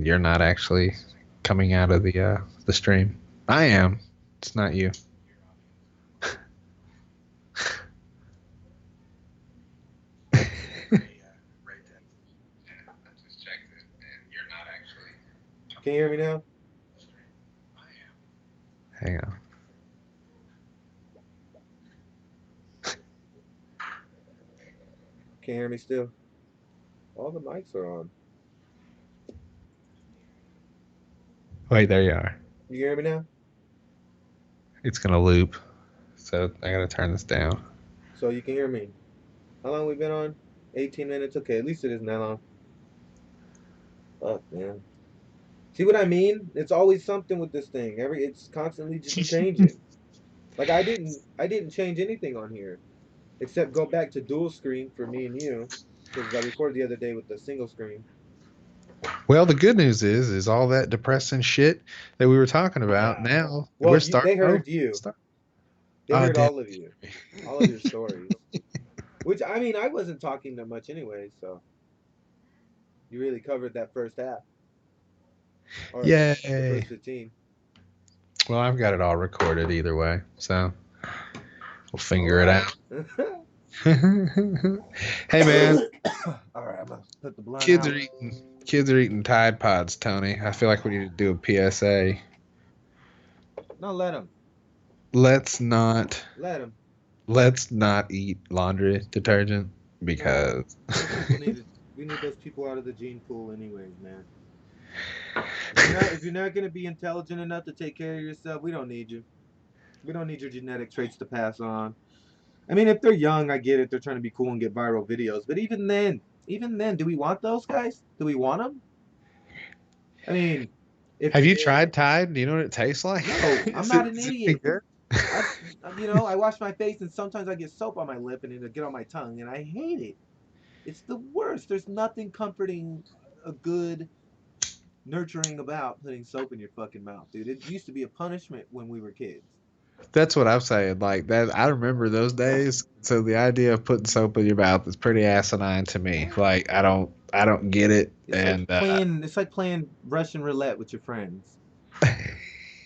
and you're not actually coming out of the stream. I am. It's not you. Can you hear me now? Hang on. Can you hear me still? All the mics are on. Wait, there you are. You hear me now? It's gonna loop, so I gotta turn this down. So you can hear me. How long we been on? 18 minutes? Okay, at least it isn't that long. Fuck, man. See what I mean? It's always something with this thing. It's constantly just changing. Like I didn't change anything on here except go back to dual screen for me and you because I recorded the other day with the single screen. Well, the good news is all that depressing shit that we were talking about. Yeah. Now Well, we're starting they over. heard you. They Oh, heard damn. all of you, all of your stories. Which I mean, I wasn't talking that much anyway, so you really covered that first half or the Yay. first 15. Well, I've got it all recorded either way, so we'll All figure it right. out. Hey, man, All right, I'm gonna put the blunt kids are out. eating kids are eating Tide Pods, Tony. I feel like we need to do a PSA. No, let them. Let's not Let them. let's not eat laundry detergent No, because those people need to. We need those people out of the gene pool, anyways, man. If you're not gonna be intelligent enough to take care of yourself, we don't need you. We don't need your genetic traits to pass on. I mean, if they're young, I get it. They're trying to be cool and get viral videos. But even then, do we want those guys? Do we want them? I mean, if have you tried Tide? Do you know what it tastes like? no, I'm Is not an it any idiot. good? I, I wash my face and sometimes I get soap on my lip and it'll get on my tongue and I hate it. It's the worst. There's nothing comforting, a good, nurturing about putting soap in your fucking mouth, dude. It used to be a punishment when we were kids. That's what I'm saying. Like that, I remember those days. So the idea of putting soap in your mouth is pretty asinine to me. Yeah. Like I don't get it. And It's like playing Russian roulette with your friends.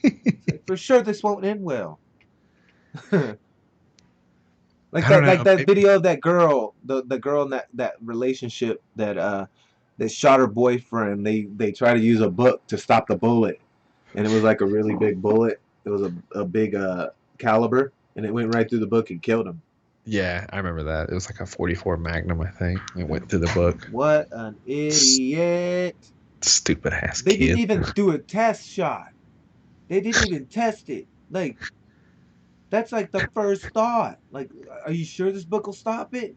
It's like for sure this won't end well. I don't Like know. that Maybe, video of that girl, the girl in that relationship that shot her boyfriend. They try to use a book to stop the bullet, and it was like a really big bullet. It was a big caliber, and it went right through the book and killed him. yeah, I remember that. It was like a 44 Magnum, I think. It went through the book. What an idiot! Stupid ass They didn't kid. even do a test shot. They didn't even test it. Like that's like the first thought. Like, are you sure this book will stop it?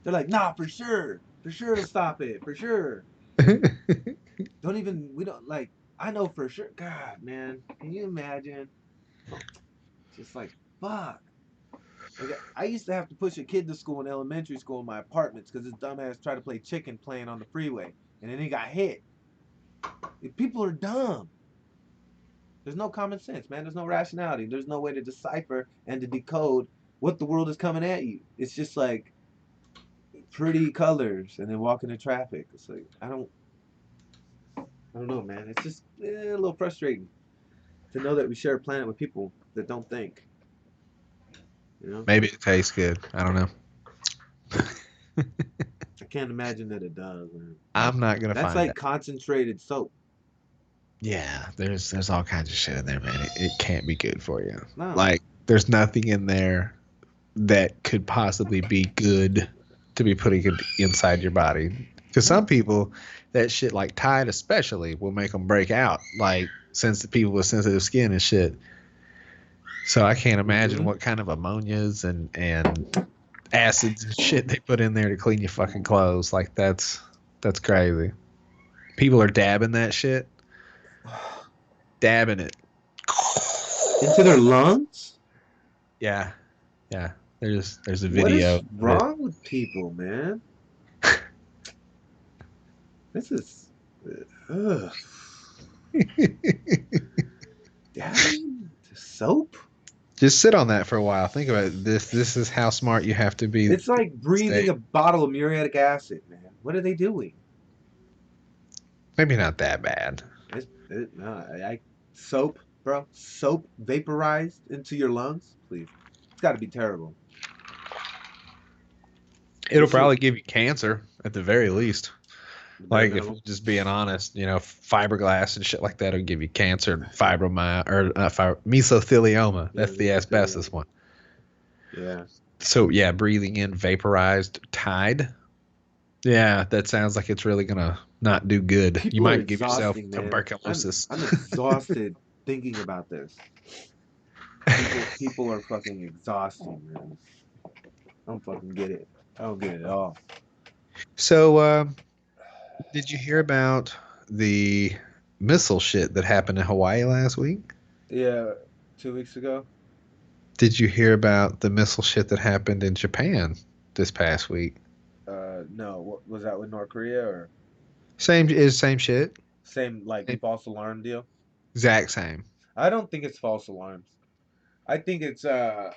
They're like, nah, for sure it'll stop it, for sure. Don't even we don't like. I know for sure. God, man, can you imagine? Just like fuck. Like I used to have to push a kid to school in elementary school in my apartments because his dumbass tried to play chicken playing on the freeway, and then he got hit. People are dumb. There's no common sense, man. There's no rationality. There's no way to decipher and to decode what the world is coming at you. It's just like pretty colors and then walking in traffic. It's like I don't know, man. It's just a little frustrating to know that we share a planet with people that don't think. You know, Maybe it tastes good. I don't know. I can't imagine that it does, man. I'm not gonna That's find like out. concentrated soap. Yeah, there's all kinds of shit in there, man. It can't be good for you. No, Like there's nothing in there that could possibly be good to be putting it inside your body. Because some no. people, that shit like Tide especially will make them break out. Like since the people with sensitive skin and shit. So I can't imagine Mm-hmm. what kind of ammonias and acids and shit they put in there to clean your fucking clothes. Like that's crazy. People are dabbing that shit, dabbing it. Into their lungs? Yeah, yeah. There's a What video is of it. wrong with people, man? This is. Ugh. Dabbing to soap? Just sit on that for a while. Think about it. This is how smart you have to be. It's like breathing Stay. a bottle of muriatic acid, man. What are they doing? Maybe not that bad. No, soap, bro, soap vaporized into your lungs, please. It's got to be terrible. It'll This shit, probably give you cancer at the very least. the bare Like if we're minimum. just being honest, fiberglass and shit like that will give you cancer, fibromyalgia or mesothelioma. Yeah, That's the asbestos one. yeah. So yeah, breathing in vaporized Tide. Yeah, that sounds like it's really gonna not do good. You People are might give yourself exhausting, man. tuberculosis. I'm exhausted thinking about this. People are fucking exhausting, man. I don't fucking get it. I don't get it at all. So, did you hear about the missile shit that happened in Hawaii last week? Yeah, 2 weeks ago. Did you hear about the missile shit that happened in Japan this past week? No, what was that with North Korea or Same shit. same like Same, false alarm deal? exact same. I don't think it's false alarms. I think it's I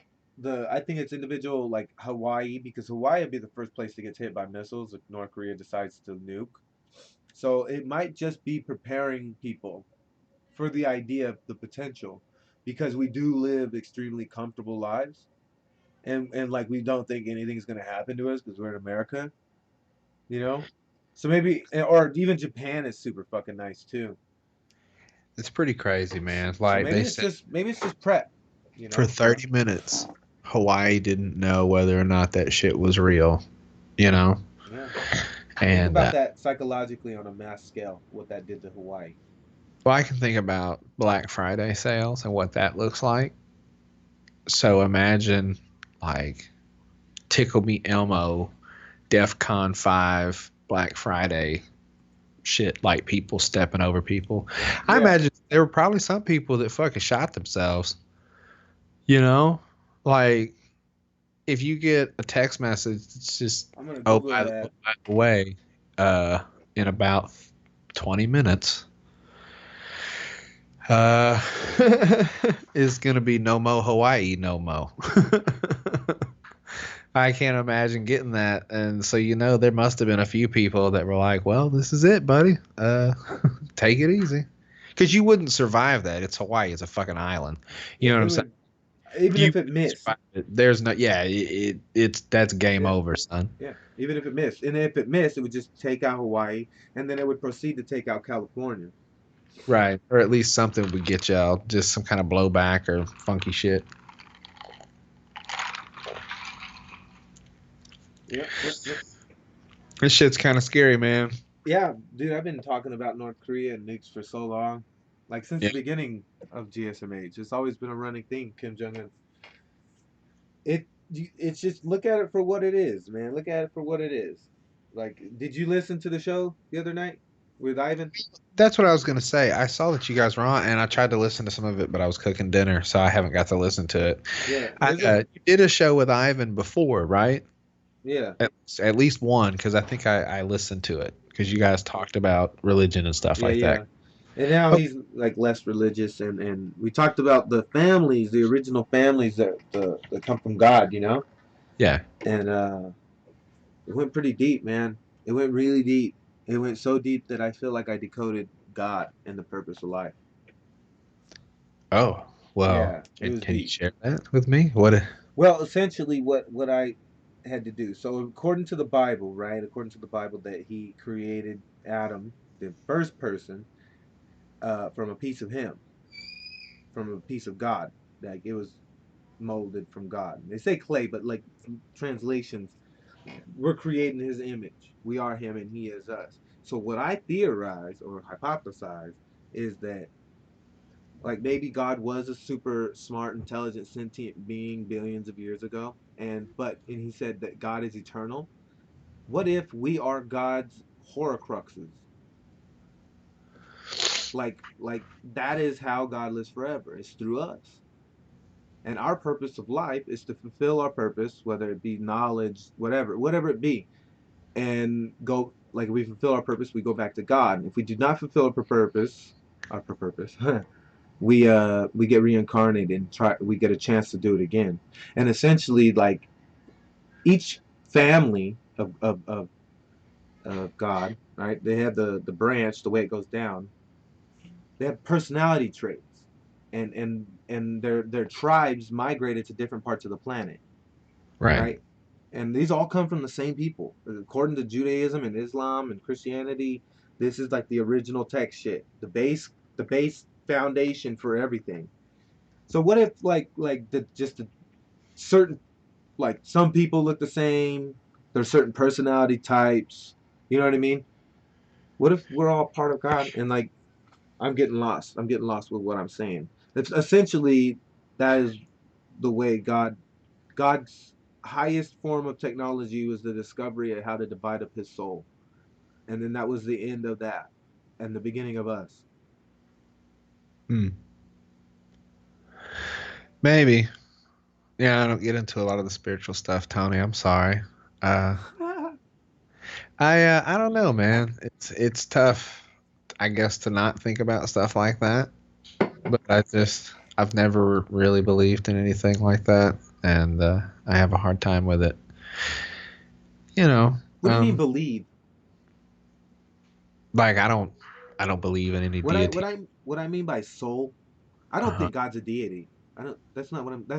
think it's individual like Hawaii because Hawaii would be the first place that gets hit by missiles if North Korea decides to nuke. So it might just be preparing people for the idea of the potential because we do live extremely comfortable lives and like we don't think anything's going to happen to us because we're in America, you know? So maybe or even Japan is super fucking nice too. It's pretty crazy, man. So Like they said, maybe it's just prep, you for know? 30 minutes, Hawaii didn't know whether or not that shit was real, you know? Yeah. Think And about that psychologically on a mass scale, what that did to Hawaii. well, I can think about Black Friday sales and what that looks like. So imagine like Tickle Me Elmo, DEF CON 5, Black Friday shit, like people stepping over people. I Yeah, imagine there were probably some people that fucking shot themselves, you know? Like if you get a text message, it's just, I'm gonna oh, Google that. by the way, in about 20 minutes, uh, is going to be no mo Hawaii, no mo. I can't imagine getting that. And so, there must have been a few people that were like, well, this is it, buddy. Take it easy. Because you wouldn't survive that. It's Hawaii. It's a fucking island. You Yeah, know what it I'm saying? would even You if it missed. survive it. There's no, yeah, it's that's game Yeah, over, son. yeah. Even if it missed. And if it missed, it would just take out Hawaii and then it would proceed to take out California. Right. Or at least something would get y'all. Just some kind of blowback or funky shit. Yep, yep, yep. This shit's kind of scary, man. Yeah, dude, I've been talking about North Korea and nukes for so long. Like since Yeah. the beginning of GSMH. It's always been a running thing, Kim Jong Un. It it's just look at it for what it is, man. Look at it for what it is. Like, did you listen to the show the other night with Ivan? That's what I was gonna say. I saw that you guys were on, and I tried to listen to some of it, but I was cooking dinner, so I haven't got to listen to it. Yeah, there's a You did a show with Ivan before, right? yeah, At least one, because I think I listened to it because you guys talked about religion and stuff yeah, like that. yeah. And now Oh, he's like less religious, and we talked about the families, the original families that come from God, you know, yeah. and it went pretty deep, man. It went really deep. It went so deep that I feel like I decoded God and the purpose of life. Oh, well, Yeah, it was can you deep. share that with me? What? Well, essentially, what I had to do. So, according to the Bible, right? According to the Bible, that he created Adam, the first person, from a piece of him, from a piece of God. Like it was molded from God. They say clay, but like translations, we're creating His image. We are Him, and He is us. So, what I theorize or hypothesize is that like maybe God was a super smart, intelligent, sentient being billions of years ago, and he said that God is eternal. What if we are God's horcruxes? Like that is how God lives forever. It's through us. And our purpose of life is to fulfill our purpose, whether it be knowledge, whatever it be, and go like if we fulfill our purpose, we go back to God. And if we do not fulfill our purpose, we get reincarnated and try we get a chance to do it again. And essentially like each family of God, right? They have the branch, the way it goes down. They have personality traits, and their tribes migrated to different parts of the planet, Right. right? And these all come from the same people. According to Judaism and Islam and Christianity, this is like the original text shit, the base foundation for everything. So what if like the just the certain like some people look the same, there's certain personality types, you know what I mean? What if we're all part of God and like I'm getting lost. I'm getting lost with what I'm saying. It's essentially that is the way God's highest form of technology was the discovery of how to divide up his soul. And then that was the end of that and the beginning of us. Hmm. Maybe. Yeah, I don't get into a lot of the spiritual stuff, Tony. I'm sorry. Uh, I don't know, man. It's tough, I guess, to not think about stuff like that. But I've never really believed in anything like that, and I have a hard time with it. You know, What do you mean believe? like I don't believe in any What I deity. what I what I mean by soul, I don't Uh-huh. think God's a deity. I don't that's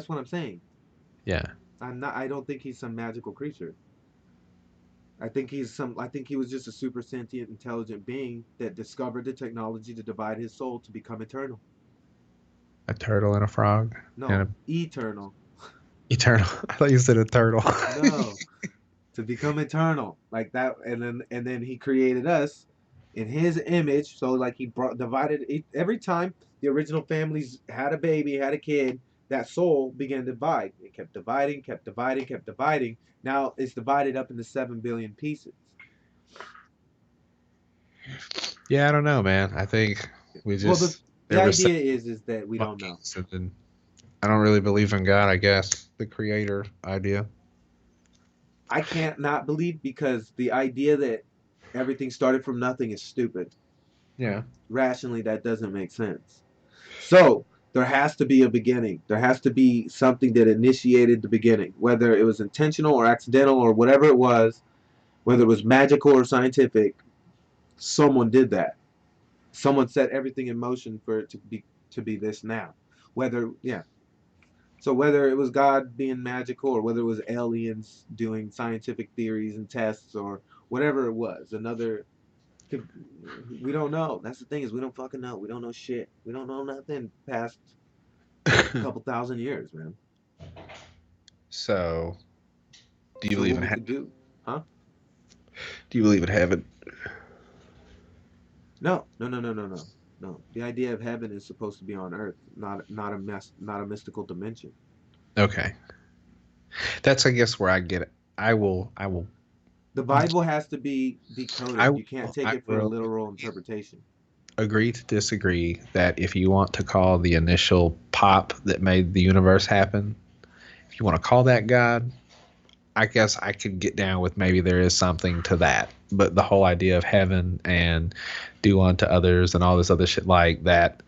what I'm saying. Yeah, I don't think he's some magical creature. I think he was just a super sentient intelligent being that discovered the technology to divide his soul to become eternal. a turtle and a frog and No, a eternal. eternal. I thought you said a turtle. No, to become eternal like that, and then he created us in his image. So like he brought divided every time the original families had a baby, had a kid, that soul began to divide. It kept dividing, kept dividing, kept dividing. Now it's divided up into 7 billion pieces. Yeah, I don't know, man. I think we Well, just the there were seven idea is that we don't know. monkeys, and then I don't really believe in God. I guess the creator idea. I can't not believe because the idea that everything started from nothing is stupid. Yeah. Rationally, that doesn't make sense. So there has to be a beginning. There has to be something that initiated the beginning, whether it was intentional or accidental or whatever it was, whether it was magical or scientific. Someone did that. Someone set everything in motion for it to be this now. Whether yeah. So whether it was God being magical or whether it was aliens doing scientific theories and tests or whatever it was, another could, we don't know. That's the thing is we don't fucking know. We don't know shit. We don't know nothing past couple thousand years, man. So, do you So believe what in we heaven? could do, huh? Do you believe in heaven? No, no, no, no, no, no, no. The idea of heaven is supposed to be on earth, not a mystical dimension. Okay, that's I guess where I get it. I will. The Bible has to be decoded. You can't take I it for a will literal interpretation. agree to disagree that if you want to call the initial pop that made the universe happen, if you want to call that God, I guess I could get down with maybe there is something to that. But the whole idea of heaven and do unto others and all this other shit like that,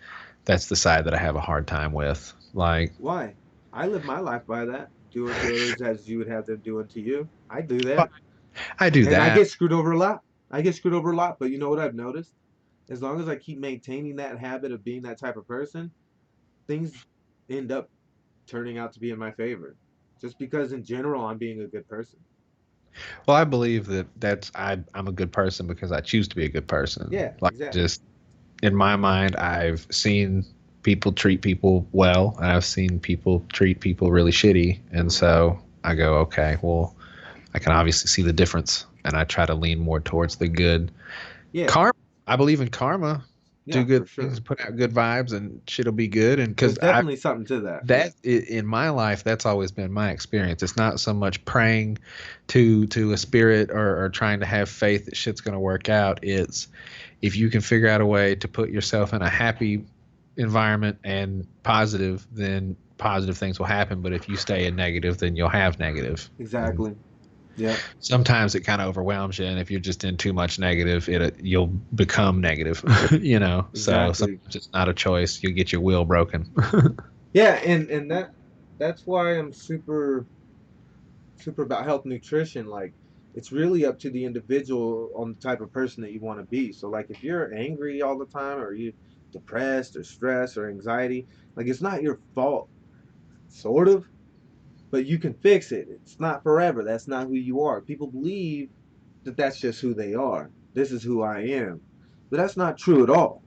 that's the side that I have a hard time with. Like, Why? I live my life by that. Do unto others as you would have them do unto you. I do that. I do And I that. get screwed over a lot. I get screwed over a lot. But you know what I've noticed? As long as I keep maintaining that habit of being that type of person, things end up turning out to be in my favor. Just because in general I'm being a good person. Well, I believe that I'm a good person because I choose to be a good person. Yeah, Like, exactly. just in my mind, I've seen people treat people well, and I've seen people treat people really shitty, and Mm. so I go, okay, well, I can obviously see the difference, and I try to lean more towards the good. Yeah, Karma. I believe in karma. Do yeah, good for things, sure. put out good vibes, and shit'll be good. And There's because definitely something to that. in my life, that's always been my experience. It's not so much praying to a spirit or trying to have faith that shit's going to work out. It's if you can figure out a way to put yourself in a happy environment and positive, then positive things will happen. But if you stay in negative, then you'll have negative. And Exactly. Yeah, sometimes it kind of overwhelms you, and if you're just in too much negative, you'll become negative. So exactly. sometimes it's not a choice. You'll get your will broken. Yeah, and that's why I'm super about health nutrition. Like It's really up to the individual on the type of person that you want to be. So like if you're angry all the time, or you depressed or stressed or anxiety, like it's not your fault, sort of, but you can fix it. It's not forever. That's not who you are. People believe that that's just who they are. This is who I am. But that's not true at all.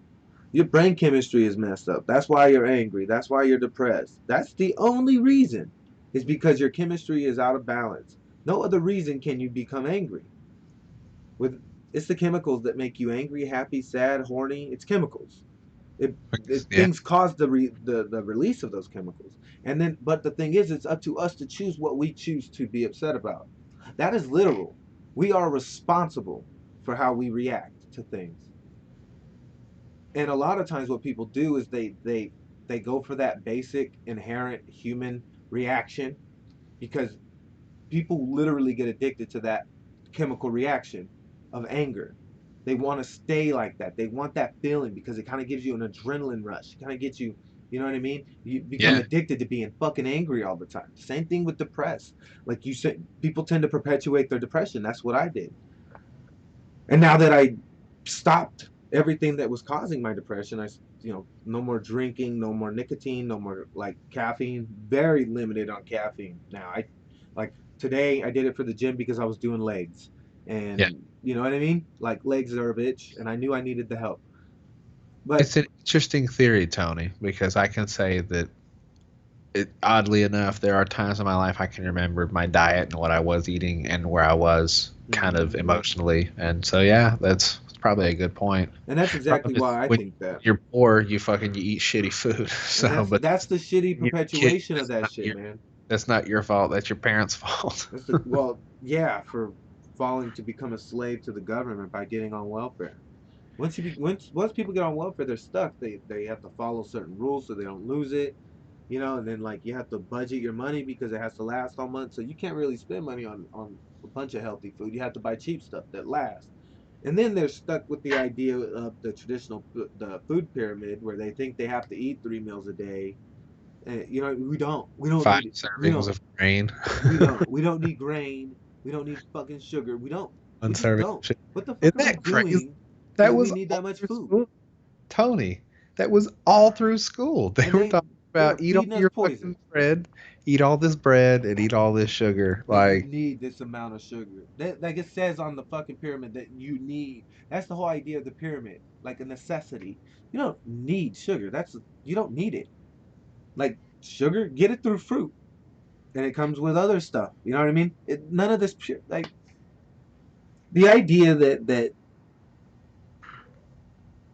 Your brain chemistry is messed up. That's why you're angry. That's why you're depressed. That's the only reason, is because your chemistry is out of balance. No other reason can you become angry. With It's the chemicals that make you angry, happy, sad, horny. It's chemicals. Yeah. Things cause the release of those chemicals, and then but the thing is, it's up to us to choose what we choose to be upset about. That is literal. We are responsible for how we react to things. And a lot of times what people do is they go for that basic inherent human reaction, because people literally get addicted to that chemical reaction of anger. They want to stay like that. They want that feeling because it kind of gives you an adrenaline rush. It kind of gets you, you know what I mean? You become Yeah. addicted to being fucking angry all the time. Same thing with depressed. Like you said, people tend to perpetuate their depression. That's what I did. And now that I stopped everything that was causing my depression, no more drinking, no more nicotine, no more like caffeine, very limited on caffeine. Now I like today I did it for the gym because I was doing legs. Yeah. And you know what I mean? Like legs are a bitch and I knew I needed the help. But It's an interesting theory, Tony, because I can say that oddly enough, there are times in my life I can remember my diet and what I was eating and where I was kind of mhm. emotionally. And so, yeah, that's probably a good point. And that's Problem exactly is, why I when think that. you're poor, you eat shitty food. And So, but that's the shitty you're a kid, perpetuation of that shit, man. that's not your fault. That's your parents' fault. That's the well, yeah, for falling to become a slave to the government by getting on welfare. Once people get on welfare, they're stuck. They have to follow certain rules so they don't lose it, and then like you have to budget your money because it has to last all month. So you can't really spend money on a bunch of healthy food. You have to buy cheap stuff that lasts. And then they're stuck with the idea of the traditional the food pyramid where they think they have to eat 3 meals a day. And we don't Five need it. We servings don't of grain, we don't need grain. We don't need fucking sugar. We one just serving don't. of shit. What the fuck Isn't are we that crazy? doing That that we was need all that much through food? school. Tony, that was all through school. They And were talking they're about eat all feeding us your poison. fucking bread, eat all this bread, and eat all this sugar. That you Like, need this amount of sugar. That like it says on the fucking pyramid that you need. That's the whole idea of the pyramid, like a necessity. You don't need sugar. You don't need it. Like sugar, get it through fruit, and it comes with other stuff. You know what I mean? None of this pure like the idea that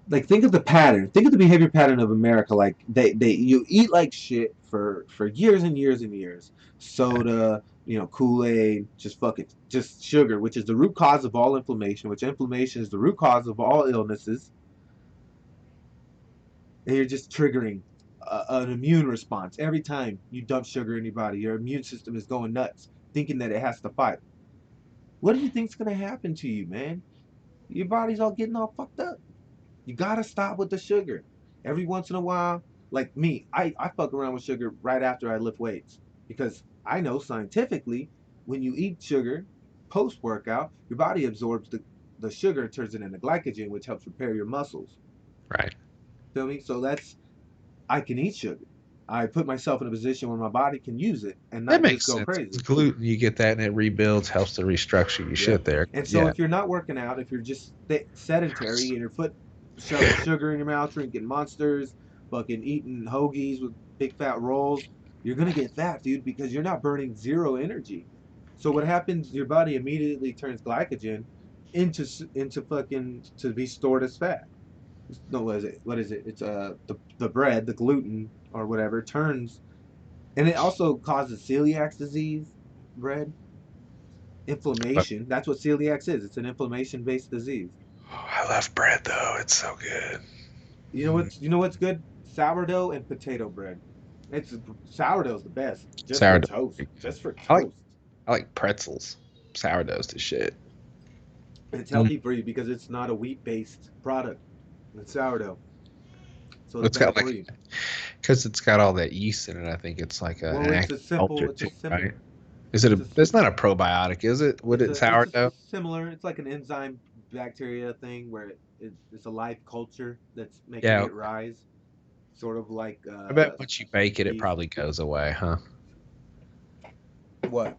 like think of the pattern, think of the behavior pattern of America. Like they you eat like shit for years and years and years. Soda, Kool-Aid, just fuck it, just sugar, which is the root cause of all inflammation, which inflammation is the root cause of all illnesses. And you're just triggering an immune response every time you dump sugar in your body. Your immune system is going nuts, thinking that it has to fight. What do you think's gonna happen to you, man? Your body's all getting all fucked up. You gotta stop with the sugar. Every once in a while, like me, I fuck around with sugar right after I lift weights because I know scientifically when you eat sugar post workout, your body absorbs the sugar and turns it into glycogen, which helps repair your muscles. right. Feel me? So I can eat sugar. I put myself in a position where my body can use it and That not just makes go sense. crazy. It's gluten, you get that and it rebuilds, helps to restructure your Yep. shit there. And so Yeah. if you're not working out, if you're just sedentary and your foot shoving sugar in your mouth, drinking monsters, fucking eating hoagies with big fat rolls, you're gonna get fat, dude, because you're not burning zero energy. So what happens? Your body immediately turns glycogen into fucking to be stored as fat. No, what is it? What is it? It's the bread, the gluten or whatever turns, and it also causes celiac disease. Bread But inflammation. That's what celiac is. It's an inflammation-based disease. oh, I love bread though. It's so good. You know what's good? Sourdough and potato bread. It's Sourdough's the best, just for Sourdough. toast. Just for I like toast. I like pretzels. Sourdough's the shit. It's Mm. healthy for you because it's not a wheat-based product. It's sourdough, so it's It's better got for like you. because it's got all that yeast in it. I think it's like Well, an it's a simple. agriculture It's a thing, simple. right? Is it It's a? a It's not a probiotic, is it? Would it it's a sourdough? similar. It's like an enzyme bacteria thing where it's a live culture that's making Yeah. it rise, sort of like I bet once you bake it, it yeast. probably goes away, huh? What?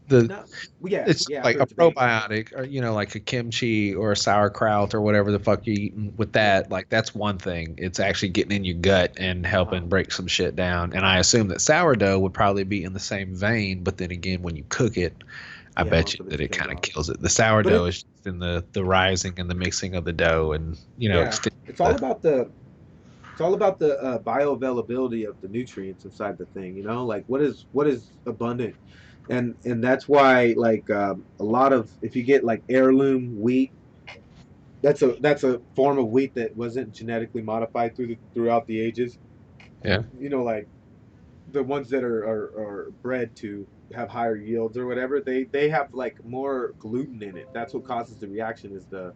The No, well, yeah, It's yeah. like After a it's baked, probiotic, or like a kimchi or a sauerkraut or whatever the fuck you're eating with yeah. that. Like that's one thing. It's actually getting in your gut and Uh-huh. helping break some shit down. And I assume that sourdough would probably be in the same vein, but then again, when you cook it, I Yeah, bet you most of it's that it kind of canned. kills it. The But sourdough it, is just in the rising and the mixing of the dough, and yeah, extend it's all the about the bioavailability of the nutrients inside the thing. Like what is abundant, and that's why like a lot of if you get like heirloom wheat, that's a form of wheat that wasn't genetically modified throughout the ages. yeah. Like the ones that are bred to have higher yields or whatever, they have like more gluten in it. That's what causes the reaction is the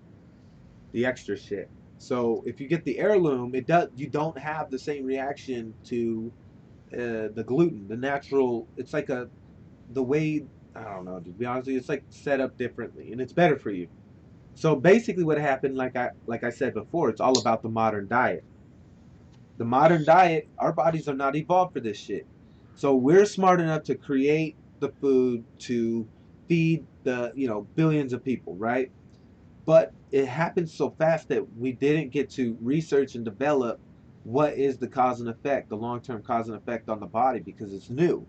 extra shit. So if you get the heirloom, it does you don't have the same reaction to the gluten, the natural. It's like the way I don't know. To be honest with you, it's like set up differently, and it's better for you. So basically, what happened, like I said before, it's all about the modern diet. The modern diet, our bodies are not evolved for this shit. So we're smart enough to create the food to feed the billions of people, right? But it happened so fast that we didn't get to research and develop what is the cause and effect, the long-term cause and effect on the body because it's new.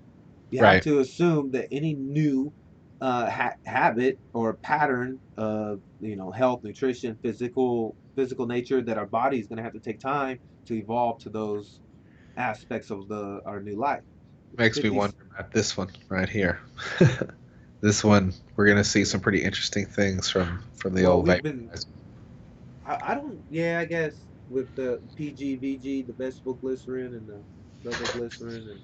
You have Right. to assume that any new habit or pattern of health, nutrition, physical nature that our body is going to have to take time to evolve to those aspects of the our new life. Makes me 50s. wonder about this one right here. This one, we're gonna see some pretty interesting things from the Well, old we've vape. been I don't. Yeah, I guess with the PGVG, the vegetable glycerin and the regular glycerin, and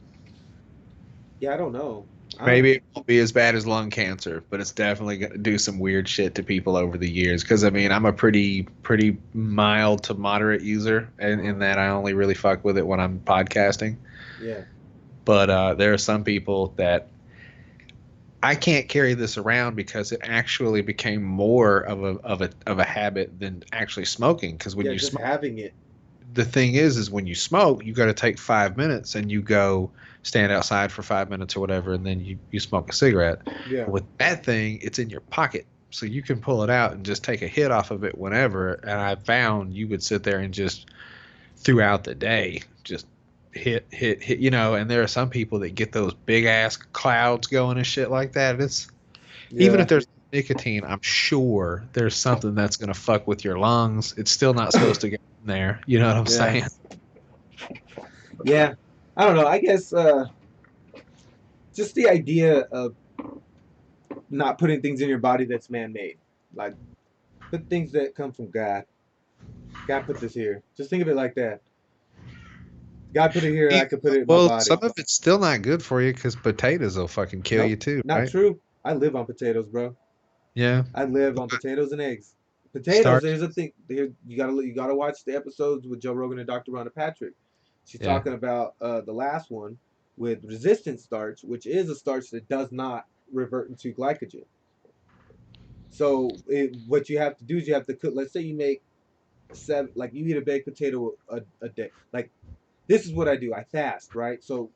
yeah, I don't know. I don't. Maybe it won't be as bad as lung cancer, but it's definitely going to do some weird shit to people over the years. Because I mean, I'm a pretty mild to moderate user, and in that I only really fuck with it when I'm podcasting. Yeah, But there are some people that I can't carry this around because it actually became more of a habit than actually smoking. Because when yeah, you just smoke, having it. the thing is when you smoke, you got to take 5 minutes and you go stand outside for 5 minutes or whatever, and then you smoke a cigarette. Yeah, But with that thing, it's in your pocket, so you can pull it out and just take a hit off of it whenever. And I found you would sit there and just throughout the day just hit. And there are some people that get those big ass clouds going and shit like that. It's even yeah, if there's nicotine, I'm sure there's something that's gonna fuck with your lungs. It's still not supposed to get in there. You know what I'm yeah, saying? yeah. I don't know. I guess just the idea of not putting things in your body that's man-made, like put things that come from God. God put this here. Just think of it like that. God put it here. I could put it in my Well, body. some of it's still not good for you because potatoes will fucking kill you Nope, too, not right? true. I live on potatoes, bro. Yeah. I live on potatoes and eggs. Potatoes. Starch. There's a thing. Here, you gotta watch the episodes with Joe Rogan and Dr. Rhonda Patrick. She's Yeah. talking about the last one with resistant starch, which is a starch that does not revert into glycogen. So what you have to do is you have to cook. Let's say you make seven, like you eat a baked potato a day. Like this is what I do. I fast, right? So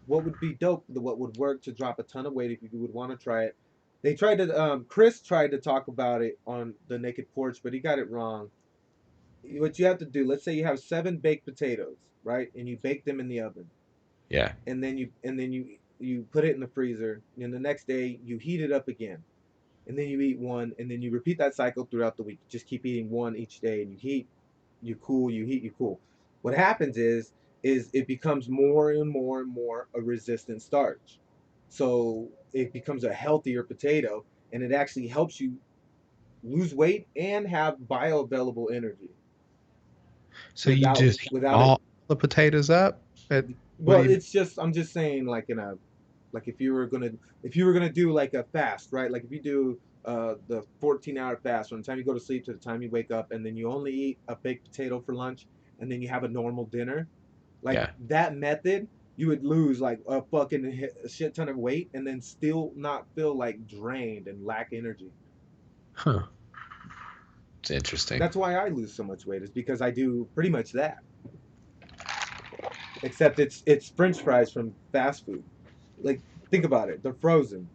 what would be dope, what would work to drop a ton of weight if you would want to try it. They tried to Chris tried to talk about it on the Naked Porch, but he got it wrong. What you have to do, let's say you have seven baked potatoes, right? And you bake them in the oven. Yeah. And then you put it in the freezer, and the next day you heat it up again. And then you eat one, and then you repeat that cycle throughout the week. Just keep eating one each day, and you heat, you cool, you heat, you cool. What happens is it becomes more and more and more a resistant starch. So it becomes a healthier potato, and it actually helps you lose weight and have bioavailable energy So you without just heat without it. all the potatoes up? What Well, do you mean? it's just I'm just saying like in a like if you were gonna do like a fast, right? Like if you do the 14-hour fast from the time you go to sleep to the time you wake up, and then you only eat a baked potato for lunch, and then you have a normal dinner, like Yeah. that method. You would lose like a fucking a shit ton of weight and then still not feel like drained and lack energy. Huh. It's interesting. That's why I lose so much weight, is because I do pretty much that. Except it's French fries from fast food. Like, think about it. They're frozen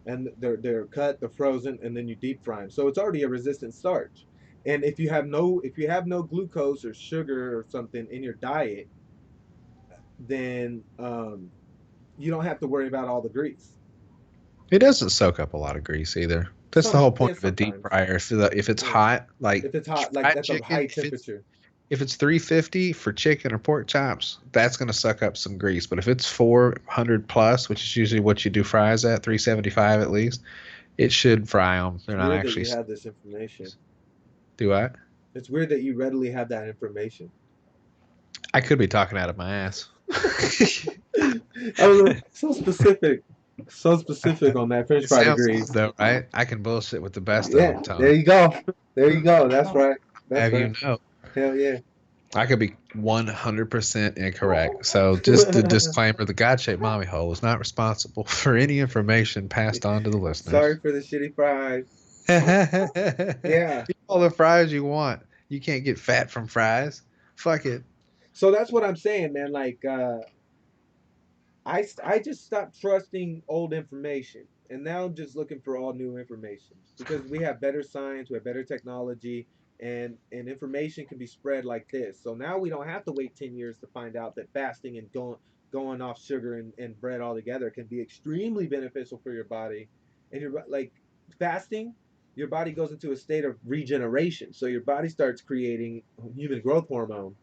and they're cut, they're frozen, and then you deep fry them. So it's already a resistant starch. And if you have no glucose or sugar or something in your diet, then you don't have to worry about all the grease. It doesn't soak up a lot of grease either. That's the Some whole Yeah, point of a deep sometimes. fryer. If it's Yeah. hot, like If it's hot, like fried that's a high chicken, temperature. if it's 350 for chicken or pork chops, that's gonna suck up some grease. But if it's 400 plus, which is usually what you do fries at, 375 at least, it should fry them. It's They're not weird that actually. you have this information. Do I? It's weird that you readily have that information. I could be talking out of my ass. I don't know. So specific. So specific on that French It fry sounds good degrees. though, right? I can bullshit with the best of them, Yeah, there Tony. you go. There you go. That's right. That's Have right. you know? Hell yeah. I could be 100% incorrect. So, just the disclaimer: the God-shaped mommy hole is not responsible for any information passed on to the Sorry listeners. for the shitty fries. Yeah. Eat all the fries you want. You can't get fat from fries. Fuck it. So that's what I'm saying, man. Like, I just stopped trusting old information, and now I'm just looking for all new information because we have better science, we have better technology, and information can be spread like this. So now we don't have to wait 10 years to find out that fasting and going off sugar and bread altogether can be extremely beneficial for your body, and you're like fasting. Your body goes into a state of regeneration, so your body starts creating human growth hormone,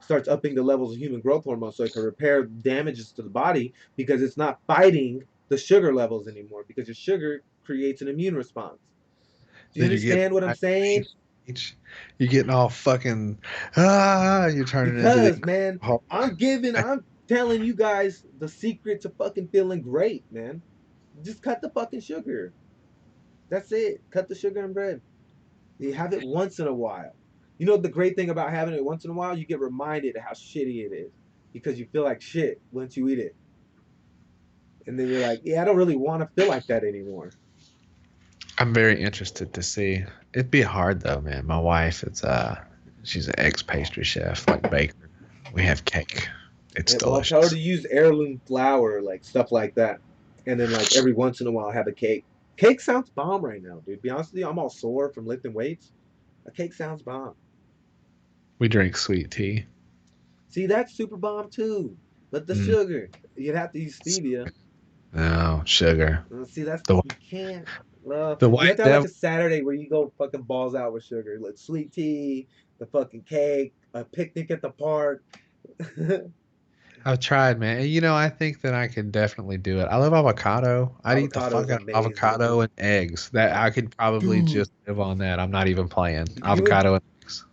starts upping the levels of human growth hormone so it can repair damages to the body because it's not fighting the sugar levels anymore because your sugar creates an immune response. Do you Then you're getting understand what I'm saying? you're getting all fucking you're turning into the Because, man, Hulk. I'm telling you guys the secret to fucking feeling great, man. Just cut the fucking sugar. That's it. Cut the sugar and bread. You have it once in a while. You know the great thing about having it once in a while, you get reminded of how shitty it is because you feel like shit once you eat it. And then you're like, yeah, I don't really want to feel like that anymore. I'm very interested to see. It'd be hard though, man. My wife, it's she's an ex pastry chef, like baker. We have cake. It's Yeah, well, tell her to delicious. use heirloom flour, like stuff like that. And then like every once in a while have a cake. Cake sounds bomb right now, dude. Be honest with you, I'm all sore from lifting weights. A cake sounds bomb. We drink sweet tea. See, that's super bomb too. But the Mm, sugar, you'd have to use stevia. no sugar. See, that's The you can't. the You have white to have like devil. a Saturday where you go fucking balls out with sugar, like sweet tea, the fucking cake, a picnic at the park. I've tried, man. And, I think that I can definitely do it. I love avocado. I'd eat the Avocado is fuck out of amazing, avocado and eggs. That I could probably dude. just live on that. I'm not even playing. You would, Avocado and eggs.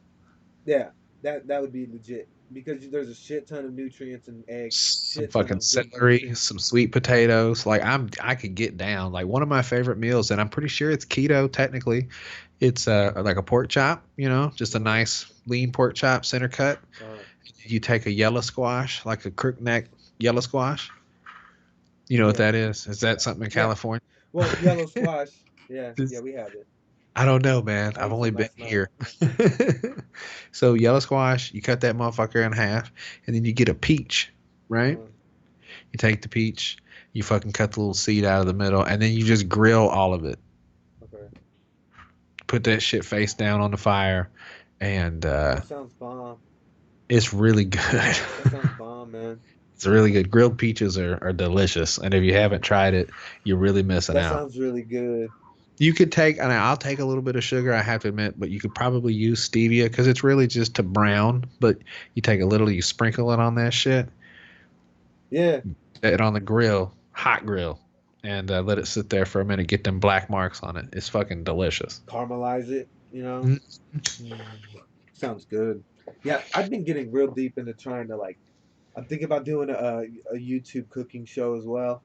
yeah, that would be legit because there's a shit ton of nutrients in eggs, Some shit ton fucking of good celery, nutrients. some sweet potatoes. Like I could get down. Like one of my favorite meals, and I'm pretty sure it's keto technically. It's like a pork chop, just a Uh, nice lean pork chop, center cut. uh, You take a yellow squash, like a crook neck yellow squash. You know what yeah, that is? Is that something in yeah. California? Well, yellow squash. Yeah, yeah, Just- we have it. I don't know, man. I I've ate only some been last night. here. So yellow squash, you cut that motherfucker in half, and then you get a peach, right? Uh, You take the peach, you fucking cut the little seed out of the middle, and then you just grill all of it. okay, Put that shit face down on the fire, and that sounds bomb. it's really good. That sounds bomb, man. It's really good. Grilled peaches are delicious, and if you haven't tried it, you're really missing That out. sounds really good. You could take, and I'll take a little bit of sugar, I have to admit, but you could probably use stevia because it's really just to brown. But you take a little, you sprinkle it on that shit, Yeah, set it on the grill, hot grill, and let it sit there for a minute, get them black marks on it. It's fucking delicious. caramelize it. You know, Mm. mm, sounds good. Yeah, I've been getting real deep into trying to like. I'm thinking about doing a YouTube cooking show as well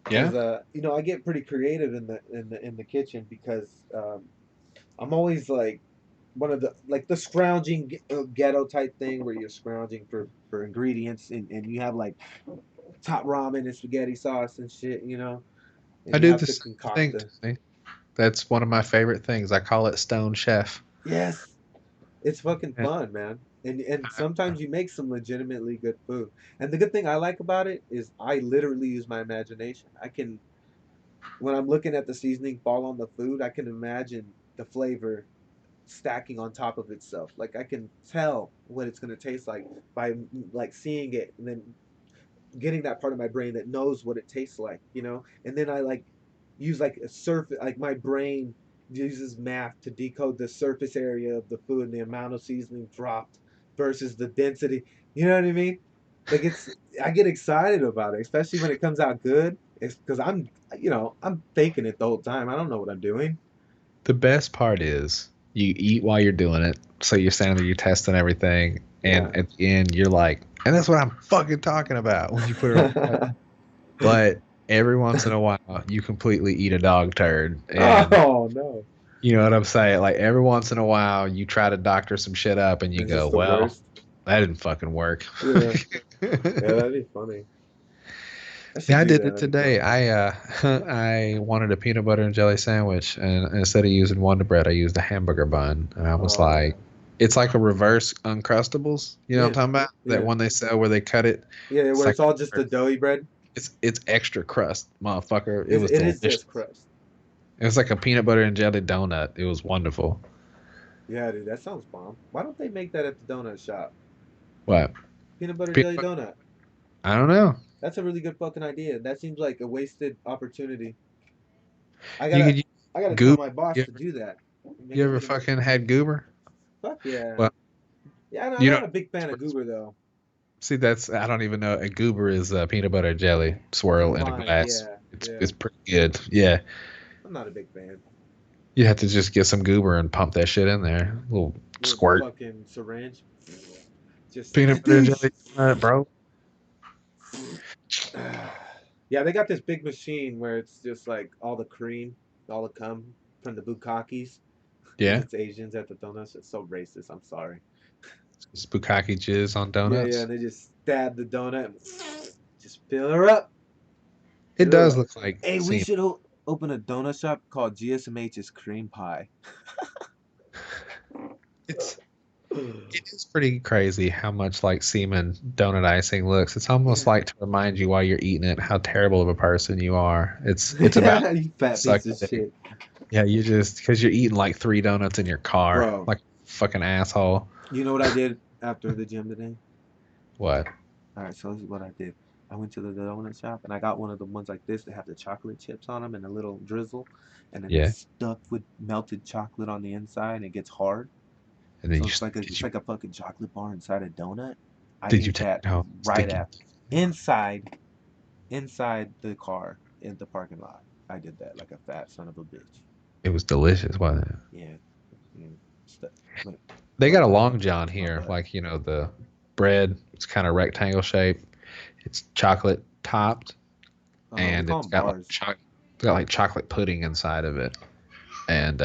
Yeah. because I get pretty creative in the kitchen because I'm always like one of the like the scrounging ghetto type thing where you're scrounging for ingredients and you have like top ramen and spaghetti sauce and shit, and I you do have the to same concoct thing, the. Tony. That's one of my favorite things. I call it Stone Chef. Yes, it's fucking fun, man. And sometimes you make some legitimately good food. And the good thing I like about it is I literally use my imagination. I can when I'm looking at the seasoning fall on the food, I can imagine the flavor stacking on top of itself. Like I can tell what it's gonna taste like by like seeing it and then getting that part of my brain that knows what it tastes like. And then I like use like a surface, like my brain uses math to decode the surface area of the food and the amount of seasoning dropped versus the density. You know what I mean? Like I get excited about it, especially when it comes out good. It's because I'm faking it the whole time. I don't know what I'm doing. The best part is you eat while you're doing it. So you're standing there, you're testing everything, Yeah. and at the end you're like, and that's what I'm fucking talking about when you put it on the plate. But every once in a while you completely eat a dog turd, and Oh no. you know what I'm saying? Like every once in a while you try to doctor some shit up and you It's go, just the well, worst. that didn't fucking work. Yeah. Yeah, that'd be funny. I should Yeah, I do did that. it That'd be today. fun. I I wanted a peanut butter and jelly sandwich, and instead of using Wonder Bread, I used a hamburger bun. And I was Oh yeah. like, it's like a reverse Uncrustables. You know what Yeah. I'm talking about? That Yeah. one they sell where they cut it. Yeah, It's where like it's all just the doughy bread. it's extra crust, motherfucker. It Is was it is delicious. just crust. It was like a peanut butter and jelly donut. It was wonderful. Yeah, dude, that sounds bomb. Why don't they make that at the donut shop? What? Peanut butter Peanut jelly butter? donut. I don't know. That's a really good fucking idea. That seems like a wasted opportunity. I You gotta could use I gotta tell goober. my boss You to do that. Make you a ever peanut butter. fucking had goober? Fuck yeah. Well, Yeah, I'm you know. not a big fan of goober though. See, that's I don't even know. A goober is peanut butter jelly swirl in a Combined, glass. yeah, yeah. It's pretty good. Yeah, I'm not a big fan. you have to just get some goober and pump that shit in there. A little Little squirt. fucking syringe. Just Peanut butter douche. jelly, bro. Yeah, they got this big machine where it's just like all the cream, all the cum from the bukkakis, because Yeah, it's Asians at the donuts. It's so racist. I'm sorry. it's bukkake jizz on Yeah, yeah. donuts. And they just stab the donut and just fill her up. It And they're does like, look like "Hey, we semen. should open a donut shop called GSMH's Cream Pie." It's it is pretty crazy how much like semen donut icing looks. It's almost Yeah. like to remind you while you're eating it how terrible of a person you are. It's about Yeah, you fat suck piece of a dick. shit, Yeah, you just because you're eating like 3 donuts in your car, bro. like fucking asshole. You know what I did after the gym today? What? All right, so this is what I did. I went to the donut shop and I got one of the ones like this that have the chocolate chips on them and a little drizzle, and then Yeah. it's stuffed with melted chocolate on the inside and it gets hard. And then So you it's like a did it's you like a fucking chocolate bar inside a donut. I did you ate take that it home? right Sticky. after inside the car in the parking lot. I did that like a fat son of a bitch. It was delicious, wasn't it? Yeah, mm, stu- my, They my got a butt, long john my here, butt. like the bread. It's kind of rectangle shape. It's chocolate topped, We and call it's them got like bars. chocolate pudding inside of it. And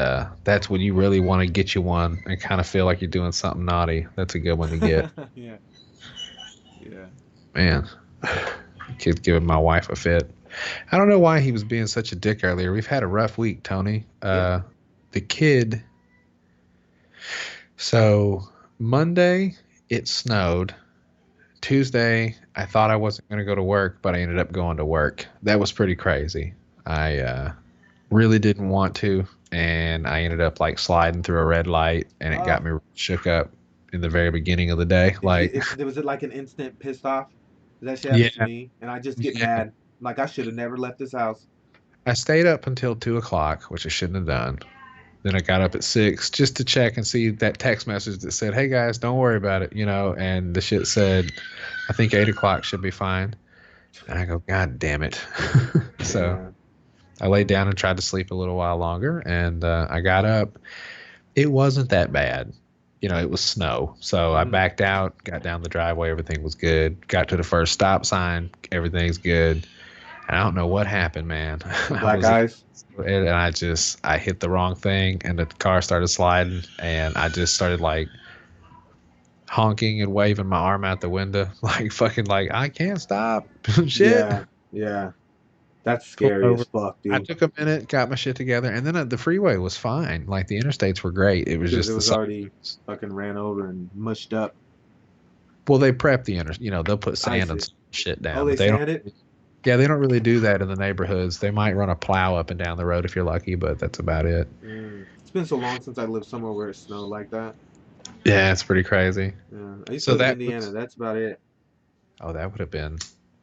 that's when you really want to get you one and kind of feel like you're doing something naughty. That's a good one to get. Yeah, yeah. Man, kid's giving my wife a fit. I don't know why he was being such a dick earlier. We've had a rough week, Tony. Yeah. The kid. So Monday it snowed. Tuesday I thought I wasn't going to go to work, but I ended up going to work. That was pretty crazy. I really didn't want to, and I ended up like sliding through a red light, and it got Oh, me shook up in the very beginning of the day. did you Like, get it? Was it like an instant pissed off? That shit happens to yeah, me, and I just get yeah. mad. Like I should have never left this house. I stayed up until 2 o'clock, which I shouldn't have done. Then I got up at 6 just to check and see that text message that said, "Hey guys, don't worry about it," and the shit said, "I think 8 o'clock should be fine." And I go, "God damn it!" So Yeah. I laid down and tried to sleep a little while longer, and I got up. It wasn't that bad. It was snow. So I Hmm. backed out, got down the driveway, everything was good. Got to the first stop sign, everything's good. And I don't know what happened, man. I Black was eyes. and I hit the wrong thing, and the car started sliding, and I just started like honking and waving my arm out the window, like fucking like I can't stop. Shit. Yeah, yeah. That's Pulled scary as over. fuck, I dude. took a minute, got my shit together, and then the freeway was fine. Like the interstates were great. It was Because it just the was side. already fucking ran over and mushed up. Well, they prep the they'll put I sand see. and shit Oh, down, they but they don't. sand it? Yeah, they don't really do that in the neighborhoods. They might run a plow up and down the road if you're lucky, but that's about it. It's been so long since I lived somewhere where it snowed like that. Yeah, it's pretty crazy. Yeah. I used to So live in that Indiana. was That's about it. oh, that would have been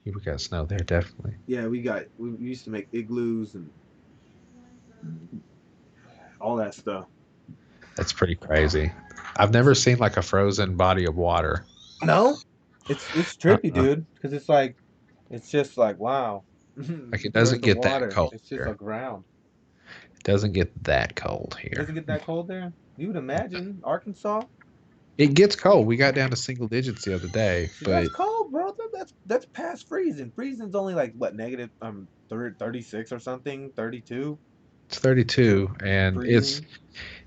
you would got snow there definitely. Yeah, we used to make igloos and all that stuff. That's pretty crazy. I've never seen like a frozen body of water. No, it's trippy, Uh-uh. dude. Because it's just like wow. Like it Where's doesn't the get that water? cold It's just a here. ground. It doesn't get that cold It here. doesn't get that cold there. You would imagine Arkansas. It gets cold. We got down to single digits the other day, See, that's but cold, bro. That's past freezing. Freezing's only like what negative 36 or something, 32 it's 32 and it's freezing.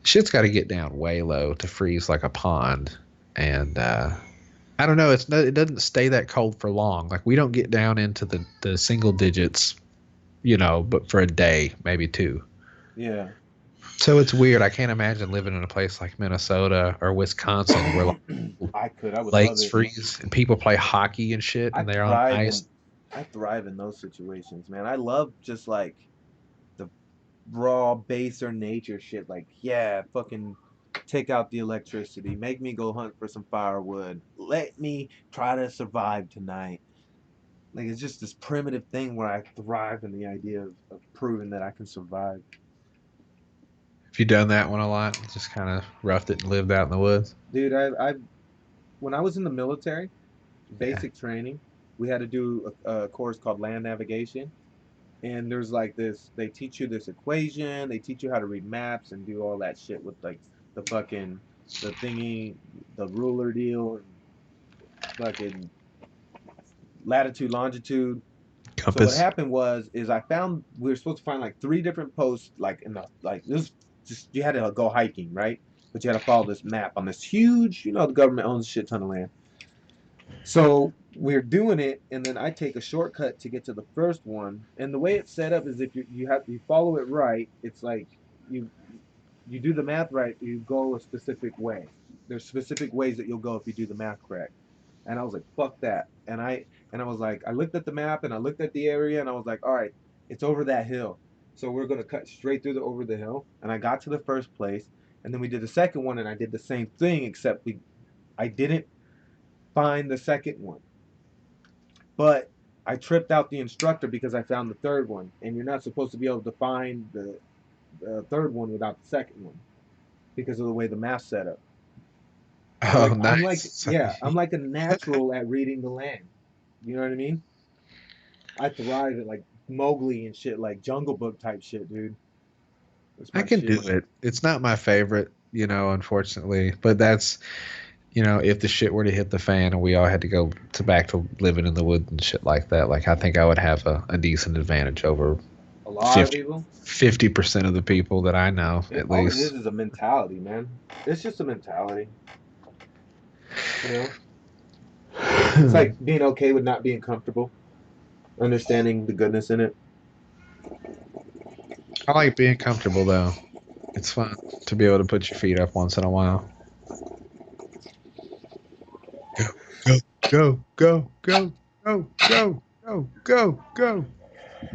shit's got to get down way low to freeze like a pond. And I don't know, it doesn't stay that cold for long. Like we don't get down into the single digits, but for a day, maybe two. Yeah. So it's weird. I can't imagine living in a place like Minnesota or Wisconsin where like I would love lakes it. freeze and people play hockey and shit I and they're on thrive in ice. I thrive in those situations, man. I love just like the raw baser nature shit. Like, yeah, fucking take out the electricity, make me go hunt for some firewood, let me try to survive tonight. Like it's just this primitive thing where I thrive in the idea of proving that I can survive. Have you done that one a lot? Just kind of roughed it and lived out in the woods? Dude, I when I was in the military, Yeah. basic training, we had to do a course called land navigation. And there's like this, they teach you this equation, they teach you how to read maps and do all that shit with like the fucking, the thingy, the ruler deal, and fucking latitude, longitude. So what Compass. happened is I found, we were supposed to find like three different posts, like in the, like this, just, you had to go hiking, right? But you had to follow this map on this huge, the government owns a shit ton of land. So we're doing it, and then I take a shortcut to get to the first one. And the way it's set up is if you follow it right, it's like you you do the math right, you go a specific way. There's specific ways that you'll go if you do the math correct. And I was like, fuck that. And I was like, I looked at the map and I looked at the area and I was like, all right, it's over that hill. So we're gonna cut straight through the over the hill. And I got to the first place, and then we did the second one, and I did the same thing except I didn't find the second one. But I tripped out the instructor because I found the third one, and you're not supposed to be able to find the third one without the second one because of the way the math's set up. So Oh, I'm like, nice. yeah, I'm like a natural at reading the land. You know what I mean? I thrive at like Mowgli and shit, like Jungle Book type shit, dude. That's I my can do shit. it. It's not my favorite, unfortunately, but that's, if the shit were to hit the fan and we all had to go to back to living in the woods and shit like that, like I think I would have a decent advantage over A lot of 50, people. 50% of the people that I know, at All it least. is a mentality, man. It's just a mentality. You know, it's I like being okay with not being comfortable, understanding the goodness in it. like being comfortable though. It's fun to be able to put your feet up once in a while. Go, go, go, go, go, go, go, go, go, go.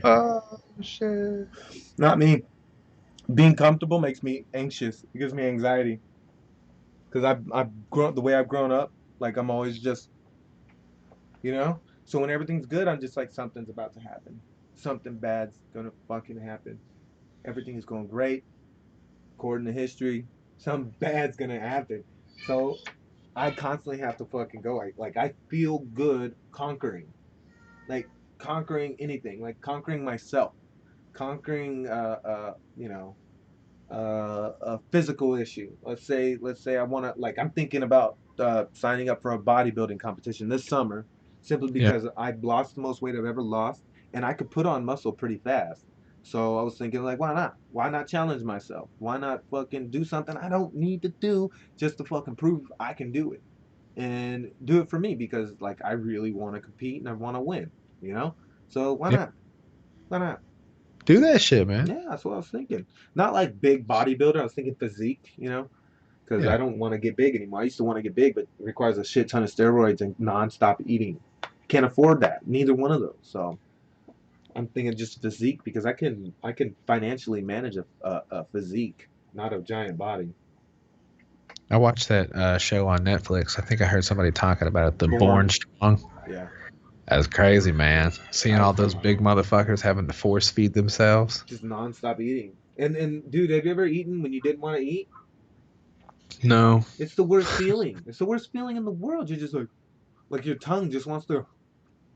Oh shit. Not me. Being comfortable makes me anxious. It gives me anxiety because I've grown the way I've grown up. Like I'm always just, you know. So when everything's good, I'm just like something's about to happen. Something bad's gonna fucking happen. Everything is going great according to history. Something bad's gonna happen. So I constantly have to fucking go. Like I feel good conquering, like conquering anything, like conquering myself, conquering a physical issue. Let's say I want to, like, I'm thinking about signing up for a bodybuilding competition this summer simply Yeah. because I've lost the most weight I've ever lost, and I could put on muscle pretty fast. So I was thinking like, why not? Why not challenge myself? Why not fucking do something I don't need to do just to fucking prove I can do it and do it for me because like I really want to compete and I want to win, you know? So why Yeah. not? Why not? Do that shit, man. Yeah, that's what I was thinking. Not like big bodybuilder. I was thinking physique, because I Yeah. don't want to get big anymore. I used to want to get big, but it requires a shit ton of steroids and nonstop eating. Can't afford that. Neither one of those. So I'm thinking just physique because I can financially manage a physique, not a giant body. I watched that show on Netflix. I think I heard somebody talking about it. The Born Born. Strong. Yeah. That was crazy, man. Seeing I all those big motherfuckers having to force feed themselves. just nonstop eating. And dude, have you ever eaten when you didn't want to eat? No, It's the worst feeling. It's the worst feeling in the world. You're just like your tongue just wants to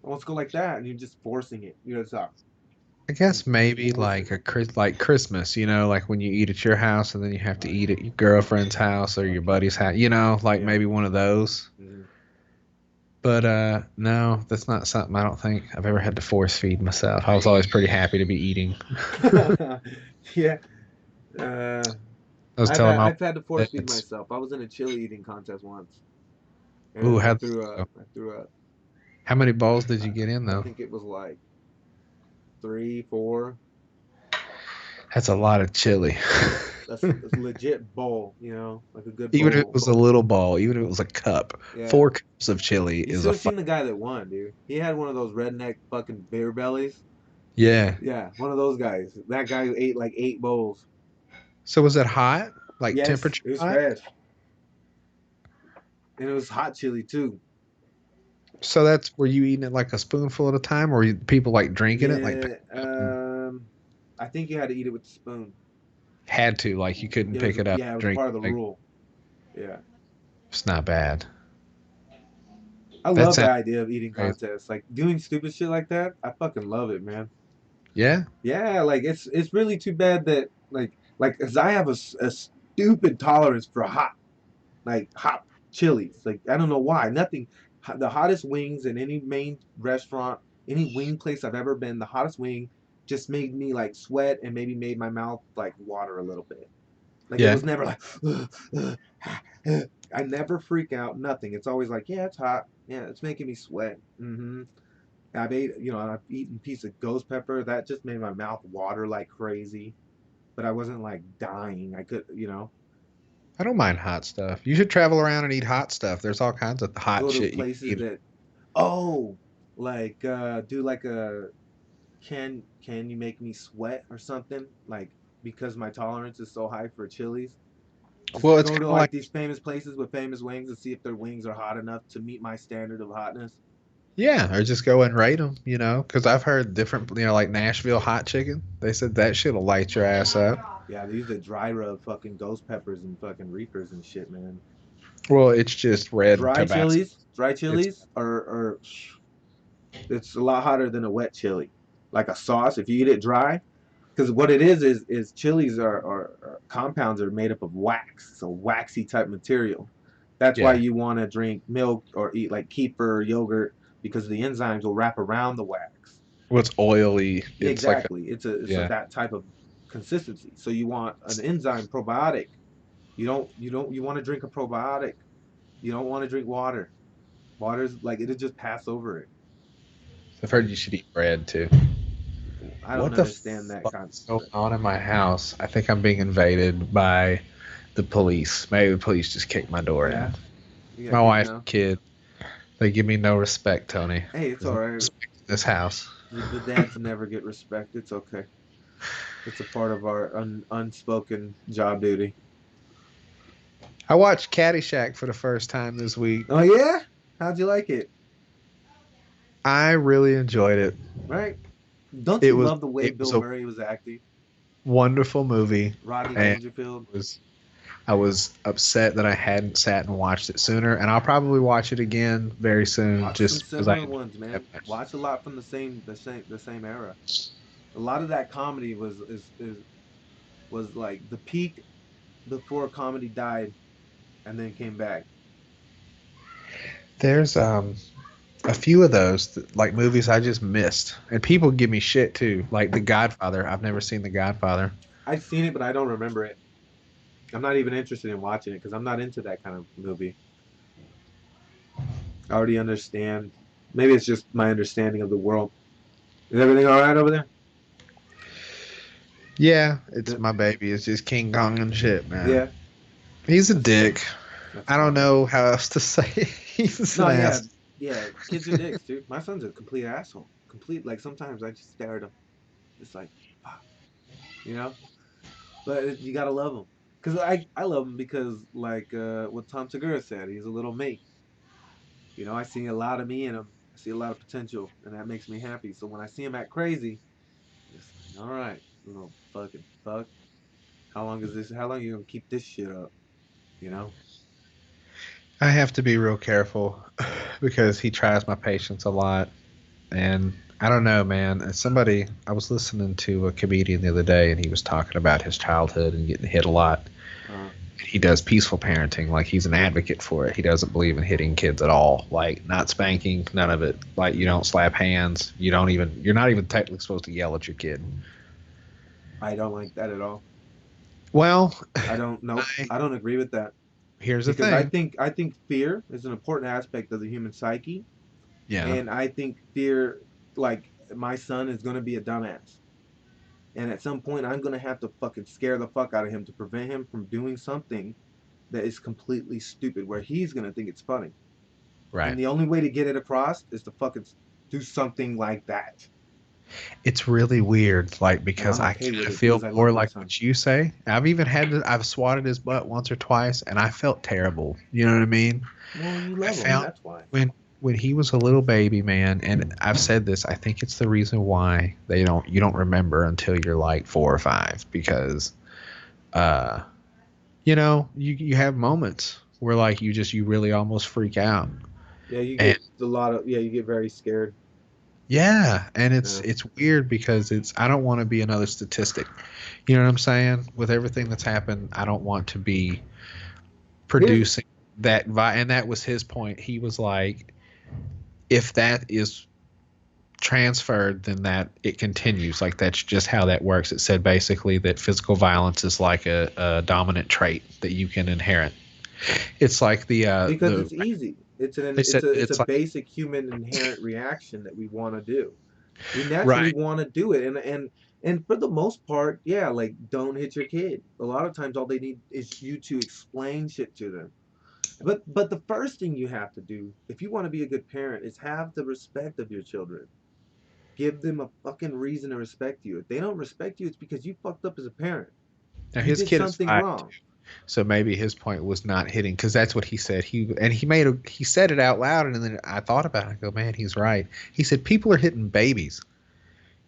go like that, and you're just forcing it. It's I guess maybe force it. like like Christmas, like when you eat at your house and then you have to eat at your girlfriend's house or your buddy's house, like Yeah. maybe one of those. Mhm. But no, that's not something I don't think I've ever had to force feed myself. I was always pretty happy to be eating. Yeah. Uh, I was I've telling had my I've had to force feed it's myself. I was in a chili eating contest once, ooh, and I threw up. go? I threw up. How many bowls did I, you get in I though? think it was like three, four. That's a lot of chili. That's a legit bowl. Like a good Even if it bowl. was a little bowl, even if it was a cup, Yeah. 4 cups of chili You is should a have seen the guy that won, dude. He had one of those redneck fucking beer bellies. yeah. Yeah, one of those guys. That guy who ate like 8 bowls. So was it hot? Like Yes, temperature it was hot? fresh, and it was hot chili too. So that's were you eating it like a spoonful at a time, or were people like drinking it, like Yeah. I think you had to eat it with a spoon. had to, like you couldn't pick it up, Yeah, it was a drink part of the it, like rule. Yeah. it's not bad. I That love the sounds idea of eating crazy. contests. Like doing stupid shit like that. I fucking love it, man. Yeah, Yeah, like it's really too bad that like cuz I have a stupid tolerance for hot chilies. Like I don't know why. Nothing the hottest wings in any main restaurant, any wing place I've ever been, the hottest wing just made me like sweat and maybe made my mouth like water a little bit. Like it yeah. was never like I never freak out, nothing. It's always like, yeah, it's hot. Yeah, it's making me sweat. I've eaten a piece of ghost pepper that just made my mouth water like crazy, but I wasn't like dying. I could. I don't mind hot stuff. You should travel around and eat hot stuff. There's all kinds of hot Go to shit you can places eat. that oh, like do like a can you make me sweat or something? Like because my tolerance is so high for chilies. Just Well, it's go kind to of like like these famous places with famous wings and see if their wings are hot enough to meet my standard of hotness. yeah, or just go and rate them, because I've heard different, like Nashville hot chicken. They said that shit'll light your ass up. Yeah, they use the dry rub fucking ghost peppers and fucking reapers and shit, man. Well, it's just red Tabasco. Dry It's chilies are it's a lot hotter than a wet chili. Like a sauce, if you eat it dry, because what it is chilies are compounds are made up of wax, so waxy type material. That's why yeah. you want to drink milk or eat like kefir or yogurt because the enzymes will wrap around the wax. Well, it's oily. Yeah, It's like exactly. It's a yeah. that type of consistency. So you want an enzyme probiotic. You want to drink a probiotic. You don't want to drink water. Water's like it'll just pass over it. I've heard you should eat bread too. I don't What the understand that fuck is going concept. on in my house? I think I'm being invaded by the police. Maybe the police just kicked my door in. Yeah, you got My kicked wife, out. kid, they give me no respect, Tony. Hey, it's There's all no right. respect in this house. The dads never get respect. It's okay. It's a part of our unspoken job duty. I watched Caddyshack for the first time this week. Oh yeah? How'd you like it? I really enjoyed it. Right? Don't It you was love the way it was Bill a Murray was acting? wonderful movie, Rodney and Dangerfield. was I was upset that I hadn't sat and watched it sooner, and I'll probably watch it again very soon, Watch some just because I similar enjoyed ones, it that man. much. Watch a lot from the same era. A lot of that comedy was like the peak before comedy died and then came back. There's a few of those like movies I just missed, and people give me shit too. Like The Godfather. I've never seen The Godfather. I've seen it, but I don't remember it. I'm not even interested in watching it because I'm not into that kind of movie. I already understand. Maybe it's just my understanding of the world. Is everything all right over there? Yeah, it's Yeah. my baby. It's just King Kong and shit, man. Yeah. He's a That's dick. that's I don't fine. know how else to say it. He's an No, yeah, ass. yeah. Kids are dicks, dude. My son's a complete asshole. Complete. Like sometimes I just stare at him, just like, fuck, you know. But you gotta love him, cause I love him because like what Tom Segura said, he's a little me. You know, I see a lot of me in him. I see a lot of potential, and that makes me happy. So when I see him act crazy, it's like, all right, little fucking fuck. How long is this? How long are you gonna keep this shit up? You know? I have to be real careful because he tries my patience a lot. And I don't know, man. As somebody, I was listening to a comedian the other day, and he was talking about his childhood and getting hit a lot. Uh, He does peaceful parenting, like he's an advocate for it. He doesn't believe in hitting kids at all, like not spanking, none of it. Like you don't slap hands, you're not even technically supposed to yell at your kid. I don't like that at all. Well, I don't. Nope. I I don't agree with that here's the because thing. I think fear is an important aspect of the human psyche, Yeah, and I think fear, like my son is gonna be a dumbass, and at some point I'm gonna have to fucking scare the fuck out of him to prevent him from doing something that is completely stupid, where he's gonna think it's funny. right. And the only way to get it across is to fucking do something like that. It's really weird, like And because I'm I okay kind with of it feel because I more love my like son. what you say. I've swatted his butt once or twice, and I felt terrible. You know what I mean? Well, you I love him. found That's why. when he was a little baby, man, and I've said this. I think it's the reason why you don't remember until you're like 4 or 5 because uh you have moments where like you really almost freak out. Yeah, you And get a lot of. Yeah, you get very scared. yeah, and Yeah. it's weird because it's I don't want to be another statistic. You know what I'm saying? With everything that's happened, I don't want to be Here's producing and that was his point. He was like, if that is transferred, then that it continues. Like that's just how that works. It said basically that physical violence is like a dominant trait that you can inherit. It's like because the it's easy. they said It's a it's like basic human inherent reaction that we want to do. We naturally right. want to do it, and for the most part, yeah, like don't hit your kid. A lot of times, all they need is you to explain shit to them. But the first thing you have to do, if you want to be a good parent, is have the respect of your children. Give them a fucking reason to respect you. If they don't respect you, it's because you fucked up as a parent. Now You his did kid is something 5, wrong. so maybe his point was not hitting because that's what he said. He said it out loud, and then I thought about it. I go, man, he's right. He said people are hitting babies.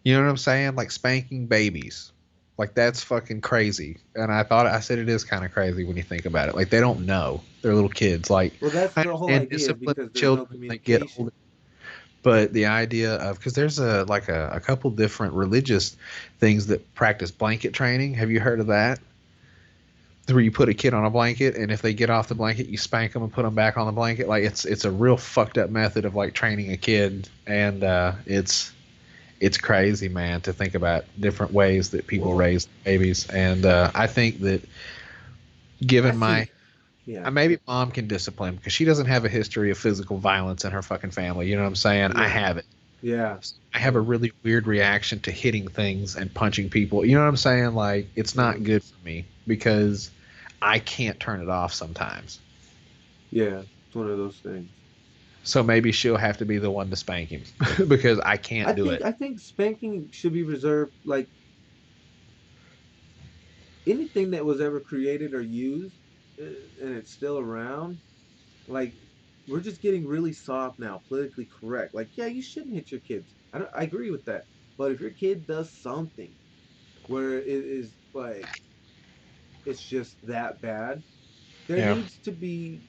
You know what I'm saying? Like spanking babies. Like that's fucking crazy. And I said it is kind of crazy when you think about it. Like they don't know. They're little kids. Like Well, that's I the whole understand idea is discipline because there's no children when they get communication. older, but the idea of because there's a couple different religious things that practice blanket training. Have you heard of that? Where you put a kid on a blanket, and if they get off the blanket, you spank them and put them back on the blanket. Like it's a real fucked up method of like training a kid, and it's crazy, man, to think about different ways that people Well, raise babies. And I think that I given my see. Yeah, maybe mom can discipline because she doesn't have a history of physical violence in her fucking family. You know what I'm saying? I yeah, have it. yeah, I have a yeah, really weird reaction to hitting things and punching people. You know what I'm saying? Like it's yeah, not good for me because I can't turn it off sometimes. yeah. It's one of those things. So maybe she'll have to be the one to spank him because I can't do it. I think spanking should be reserved. Like anything that was ever created or used, uh, and it's still around. Like we're just getting really soft now, politically correct. Like yeah, you shouldn't hit your kids. I agree with that. But if your kid does something where it is like it's just that bad, there Yeah, needs to be,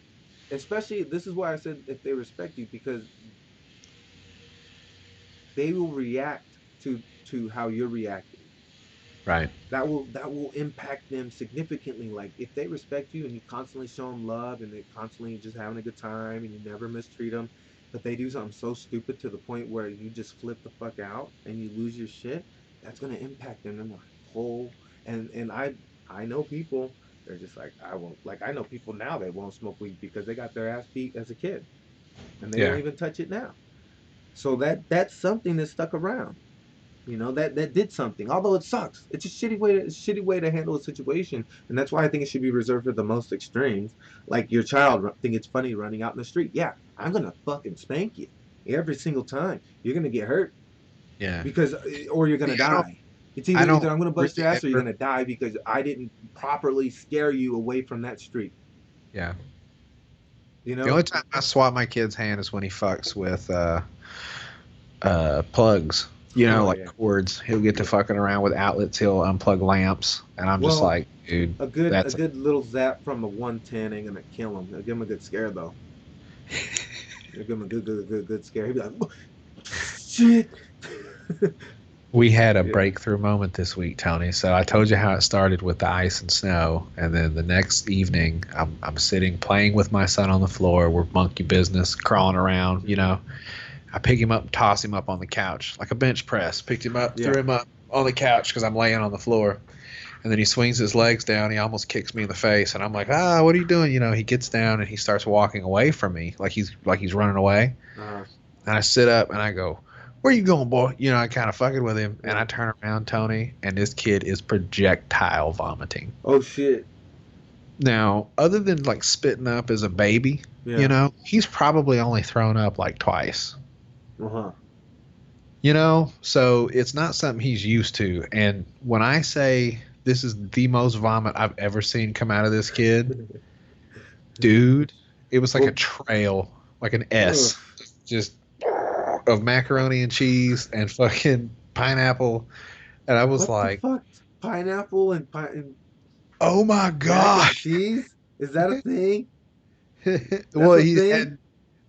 especially this is why I said if they respect you, because they will react to how you're reacting. right. That will impact them significantly. Like if they respect you and you constantly show them love and they're constantly just having a good time and you never mistreat them, but they do something so stupid to the point where you just flip the fuck out and you lose your shit, that's gonna impact them in their whole. And I know people. They're just like I won't. Like I know people now that won't smoke weed because they got their ass beat as a kid and they won't Yeah. even touch it now. So that's something that stuck around. You know that did something. Although it sucks, it's a shitty way to handle a situation, and that's why I think it should be reserved for the most extremes. Like your child think it's funny running out in the street. Yeah, I'm gonna fucking spank you every single time. You're gonna get hurt Yeah. because, or you're gonna See, I don't. die. It's I either don't I'm gonna bust really your ass or you're ever. gonna die because I didn't properly scare you away from that street. Yeah. You The know? only time I swat my kid's hand is when he fucks with plugs. You know, Oh like yeah, cords. He'll get to yeah. fucking around with outlets. He'll unplug lamps, and I'm just Well, like, dude, a that's. good little zap from a 110 ain't gonna kill him. It'll give him a good scare though. It'll give him a good scare. He'll be like, shit. We had a Yeah. breakthrough moment this week, Tony. So I told you how it started with the ice and snow, and then the next evening, I'm sitting playing with my son on the floor. We're monkey business, crawling around. You know, I pick him up, toss him up on the couch like a bench press. Picked him up, threw Yeah. him up on the couch because I'm laying on the floor. And then he swings his legs down. He almost kicks me in the face, and I'm like, what are you doing? You know, he gets down and he starts walking away from me, like he's running away. Uh, And I sit up and I go, "Where you going, boy?" You know, I kind of fucking with him, and yeah. I turn around, Tony, and this kid is projectile vomiting. Oh shit. Now, other than like spitting up as a baby, you Yeah. know, he's probably only thrown up like twice. Uh huh. You know, so it's not something he's used to. And when I say this is the most vomit I've ever seen come out of this kid, dude, it was like a Well, trail, like an ugh. S, just of macaroni and cheese and fucking pineapple. And I was What the like, fuck? Pineapple and oh my mac God. and cheese? Is that a thing? Well, That's a he thing? had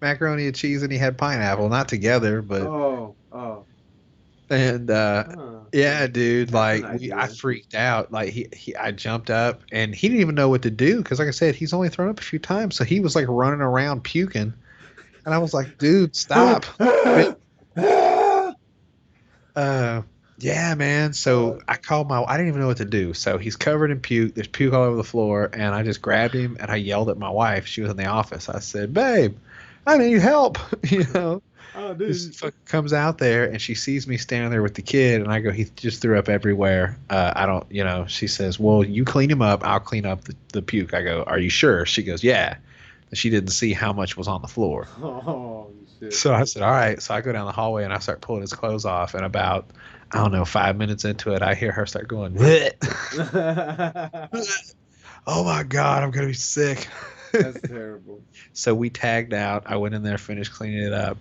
macaroni and cheese and he had pineapple, not together, but Oh, oh. and Huh. yeah, dude, That's an like I idea. freaked out. Like I jumped up and he didn't even know what to do because, like I said, he's only thrown up a few times, so he was like running around puking, and I was like, dude, stop. Uh, yeah, man. So I called I didn't even know what to do. So he's covered in puke. There's puke all over the floor, and I just grabbed him and I yelled at my wife. She was in the office. I said, "Babe, I need help." You know, Oh, this dude. fucker comes out there and she sees me standing there with the kid, and I go, "He just threw up everywhere." I don't, you know. She says, "Well, you clean him up. I'll clean up the puke." I go, "Are you sure?" She goes, "Yeah." And she didn't see how much was on the floor. Oh, shit. So I said, all right. So I go down the hallway and I start pulling his clothes off. And about, I don't know, 5 minutes into it, I hear her start going, "Bleh." Oh my God, I'm going to be sick. That's terrible. So we tagged out. I went in there, finished cleaning it up.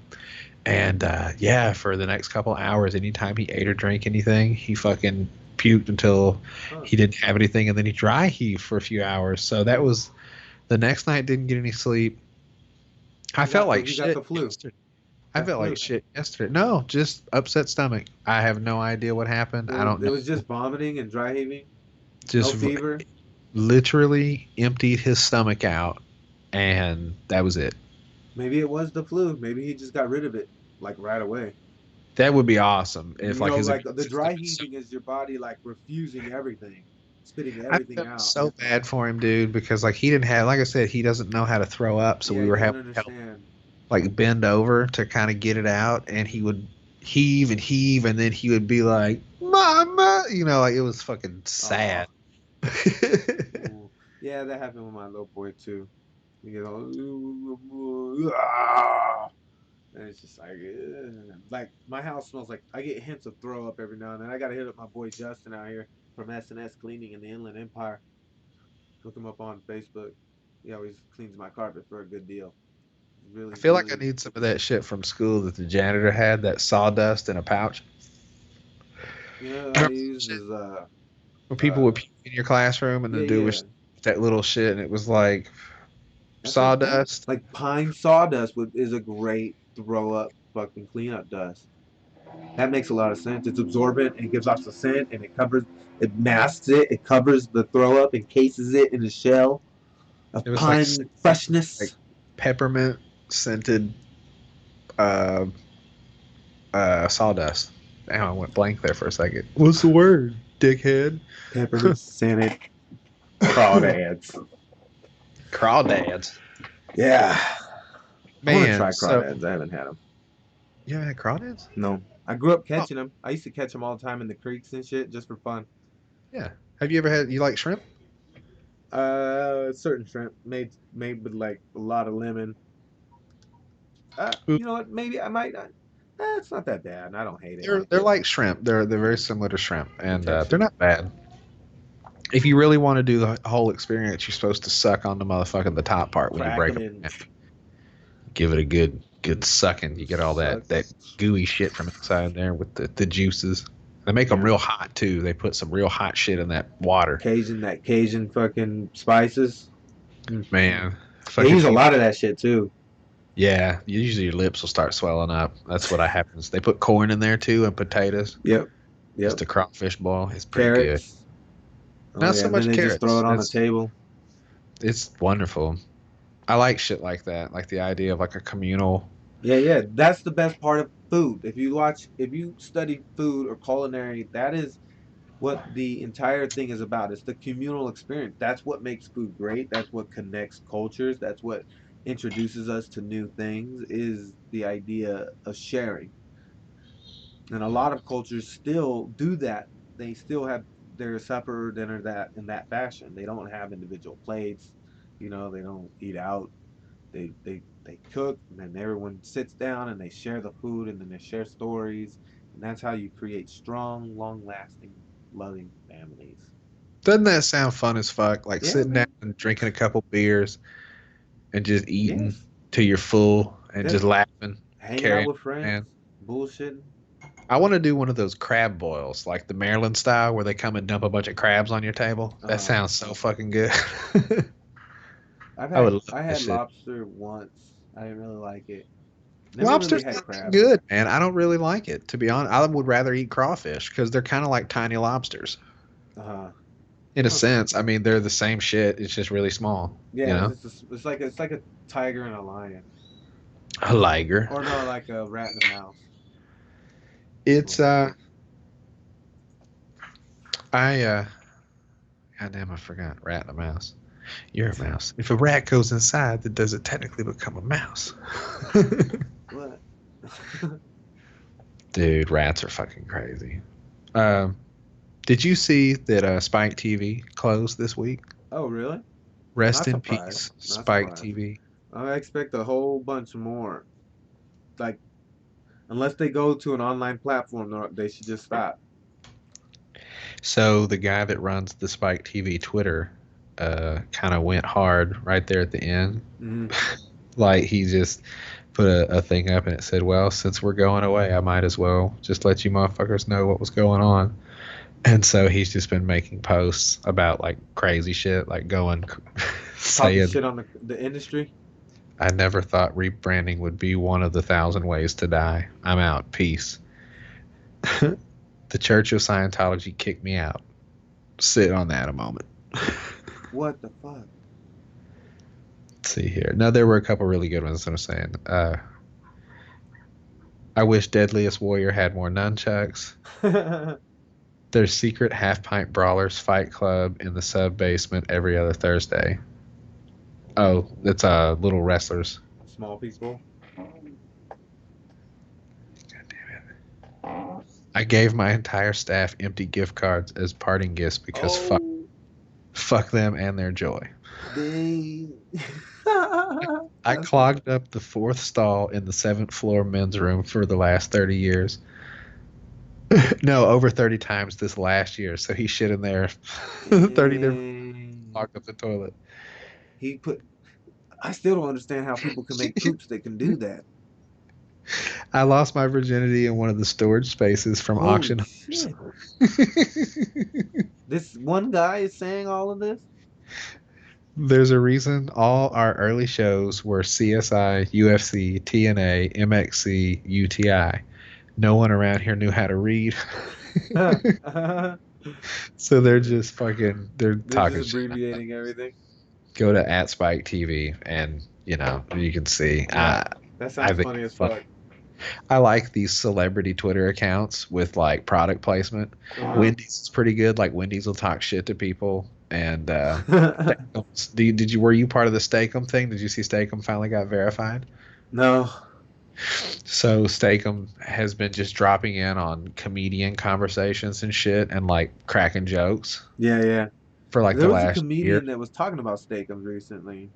And yeah, for the next couple hours, anytime he ate or drank anything, he fucking puked until Huh. he didn't have anything. And then he dry heaved for a few hours. So that was the next night, didn't get any sleep. I felt like You got shit the flu. yesterday. I Got felt like flu. shit yesterday. No, just upset stomach. I have no idea what happened. I don't It know. was just vomiting and dry heaving. No Just fever. literally emptied his stomach out, and that was it. Maybe it was the flu. Maybe he just got rid of it like right away. That would be awesome if You like know, his like immune the system dry is so. heaving is your body like refusing everything, spitting I everything felt out. so bad for him, dude, because like he didn't have, like I said, he doesn't know how to throw up, so Yeah, we he were doesn't having to help understand. like bend over to kind of get it out, and he would heave, and then he would be like, "Mama," you know, like it was fucking Oh, sad. ooh. Yeah, that happened with my little boy too. You know, ah, and it's just like, ugh. Like my house smells like I get hints of throw up every now and then. I gotta hit up my boy Justin out here from S&S Cleaning in the Inland Empire. Look him up on Facebook. He always cleans my carpet for a good deal. I Really, feel like I really. need some of that shit from school that the janitor had, that sawdust in a pouch. You know, I Remember use that shit? is When people would uh puke in your classroom and yeah, then do yeah. with that little shit, and it was like That's like that. sawdust. Like pine sawdust is a great throw up fucking cleanup dust. That makes a lot of sense. It's absorbent and it gives off the scent and it masks it, it covers the throw up, encases it in a shell of It was like pine scented, like freshness. peppermint scented. Uh, Sawdust. Damn, I went blank there for a second. What's the word, dickhead? Pepper scented crawdads. Crawdads. Yeah, I want to Man, try so crawdads. I haven't had them. you haven't had crawdads? No, I grew up Oh, catching them. I used to catch them all the time in the creeks and shit, just for fun. yeah. Have you ever had? You like shrimp? Certain shrimp made with like a lot of lemon. Ooh, You know what? Maybe I might not. It's not that bad. I don't hate it. they're like shrimp. They're very similar to shrimp, The and they're texture, not bad. If you really want to do the whole experience, you're supposed to suck on the motherfucking the top part when you crack break them them. in, Give it a good sucking. You get all suck. that gooey shit from inside there with the juices. They make them Yeah, real hot too. They put some real hot shit in that water. Cajun fucking spices. Mm-mm. Man, They fucking use a people. lot of that shit too. Yeah, usually your lips will start swelling up. That's what happens. They put corn in there too and potatoes. Yep, Just yep. a crawfish boil. It's pretty good. Carrots. Oh Not yeah, so and then much they just throw carrots. it on the That's table. it's wonderful. I like shit like that. Like the idea of like a communal. Yeah, yeah. That's the best part of food. If you study food or culinary, that is what the entire thing is about. It's the communal experience. That's what makes food great. That's what connects cultures. That's what introduces us to new things is the idea of sharing. And a lot of cultures still do that. They still have their supper, dinner that in that fashion. They don't have individual plates. They don't eat out. They cook and then everyone sits down and they share the food and then they share stories. And that's how you create strong, long lasting, loving families. Doesn't that sound fun as fuck? Like Yeah, sitting down man. and drinking a couple beers and just eating Yes. till you're full and Yep. just laughing, Hanging out carrying with on. Man, friends, bullshitting. I want to do one of those crab boils, like the Maryland style, where they come and dump a bunch of crabs on your table. That Uh, sounds so fucking good. I would love I that had shit. lobster once. I didn't really like it. Never really Lobster's had not that crab though. good, man. I don't really like it, to be honest. I would rather eat crawfish because they're kind of like tiny lobsters Uh, in a huh. sense. I mean, they're the same shit. It's just really small, you Yeah, know? it's like a tiger and a lion, A liger. or no, like a rat and a mouse. Is It's what it is. I goddamn, I forgot. Rat and a mouse. You're a mouse. If a rat goes inside, then does it technically become a mouse? What? Dude, rats are fucking crazy. Um, did you see that Spike TV closed this week? Oh, really? Rest Not in surprised. peace, Not Spike surprised. TV. I expect a whole bunch more. Like, unless they go to an online platform, they should just stop. So the guy that runs the Spike TV Twitter kind of went hard right there at the end. Hmm. Like he just put a thing up and it said, "Well, since we're going away, I might as well just let you motherfuckers know what was going on." And so he's just been making posts about like crazy shit, like going Talking saying, shit on the industry. "I never thought rebranding would be one of the 1,000 ways to die. I'm out. Peace." The Church of Scientology kicked me out. Sit on that a moment. What the fuck? Let's see here. Now there were a couple really good ones. I'm saying. I wish Deadliest Warrior had more nunchucks. There's secret half pint brawlers fight club in the sub basement every other Thursday. Oh, it's little wrestlers. Small people. God damn it. I gave my entire staff empty gift cards as parting gifts because Oh, fuck them and their joy. they. I That's funny. clogged up the fourth stall in the seventh floor men's room for the last 30 years. No, over 30 times this last year. So he shit in there 30 different Dang. clogged up the toilet. He put. I still don't understand how people can make poops that can do that. I lost my virginity in one of the storage spaces from Holy auction homes. shit! This one guy is saying all of this. There's a reason all our early shows were CSI, UFC, TNA, MXC, UTI. No one around here knew how to read. They're So they're just they're just talking shit. abbreviating everything. Go to @Spike TV and you can see. Yeah, that I sounds think funny it's as funny. fuck. I like these celebrity Twitter accounts with like product placement. Uh-huh. Wendy's is pretty good. Like Wendy's will talk shit to people. And Steakums, were you part of the Steakum thing? Did you see Steakum finally got verified? No. So Steakum has been just dropping in on comedian conversations and shit and like cracking jokes Yeah, yeah. for like the There was a last year. comedian that was talking about steakums recently.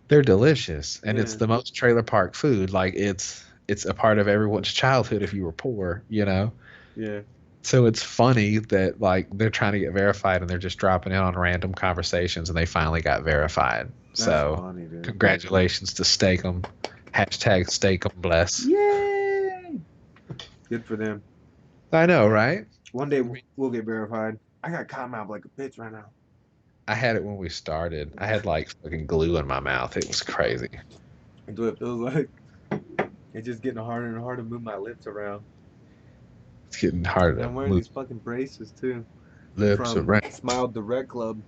They're delicious, and it's Yeah, the most trailer park food. Like it's a part of everyone's childhood if you were poor, you know. yeah. So it's funny that like they're trying to get verified and they're just dropping in on random conversations and they finally got verified. That's So funny, dude. congratulations to Steakum. Hashtag Steakum bless. Yay! Good for them. I know, right? One day I mean, we'll get verified. I got cotton mouth like a bitch right now. I had it when we started. I had like fucking glue in my mouth. It was crazy. That's what it feels like. It's just getting harder and harder to move my lips around. It's getting harder And to I'm wearing move these fucking braces too lips from around. Smile Direct Club.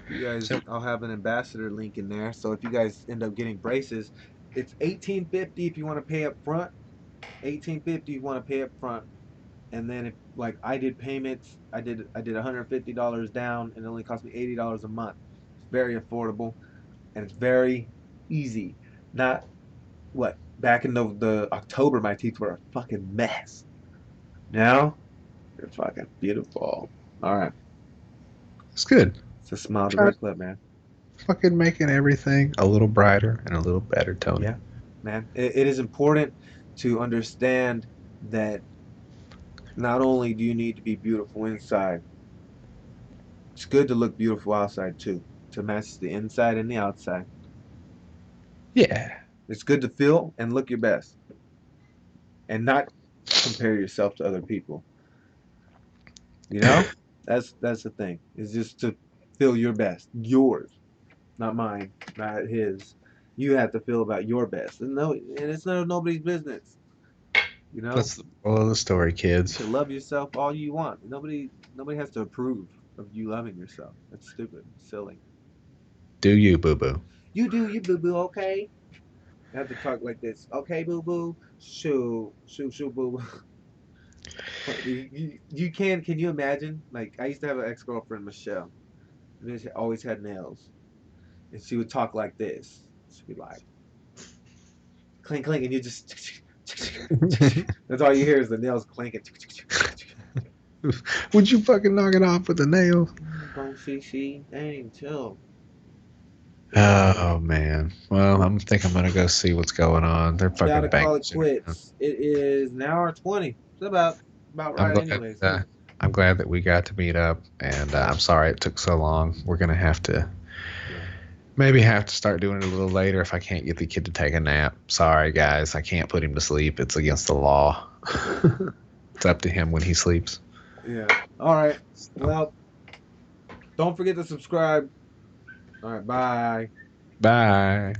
You guys, So I'll have an ambassador link in there. So if you guys end up getting braces, it's 1850 if you want to pay up front. 1850 you want to pay up front, and then if like I did payments, I did $150 down, and it only cost me $80 a month. It's very affordable, and it's very easy. Not what back in the October, my teeth were a fucking mess. Now they're fucking beautiful. All right, it's good. it's a Smile Try Direct Club, man. fucking making everything a little brighter and a little better, Tony. Yeah, man. It is important to understand that not only do you need to be beautiful inside, it's good to look beautiful outside too, to match the inside and the outside. Yeah. It's good to feel and look your best and not compare yourself to other people. You know? That's the thing. It's just to feel your best. Yours, not mine, not his. You have to feel about your best. And it's none of nobody's business. You know? That's the moral of the story, You kids. can love yourself all you want. Nobody has to approve of you loving yourself. That's stupid. Silly. Do you, boo boo? You do you boo boo, okay? I have to talk like this. Okay, boo boo. Shoo, shoo, shoo, boo boo. Can you imagine? Like, I used to have an ex girlfriend, Michelle. And she always had nails. And she would talk like this. She'd be like, clink, clink. And you just. That's all you hear is the nails clinking. Would you fucking knock it off with a nail? Don't she? Dang, chill. Oh man. Well, think I'm gonna go see what's going on. They're Gotta fucking call it banging. quits. It is an hour 20. It's about I'm right, glad. anyways. I'm glad that we got to meet up, and I'm sorry it took so long. We're gonna have to Yeah. maybe have to start doing it a little later if I can't get the kid to take a nap. Sorry, guys, I can't put him to sleep. It's against the law. It's up to him when he sleeps. Yeah. All right. Well, don't forget to subscribe. All right. Bye. Bye.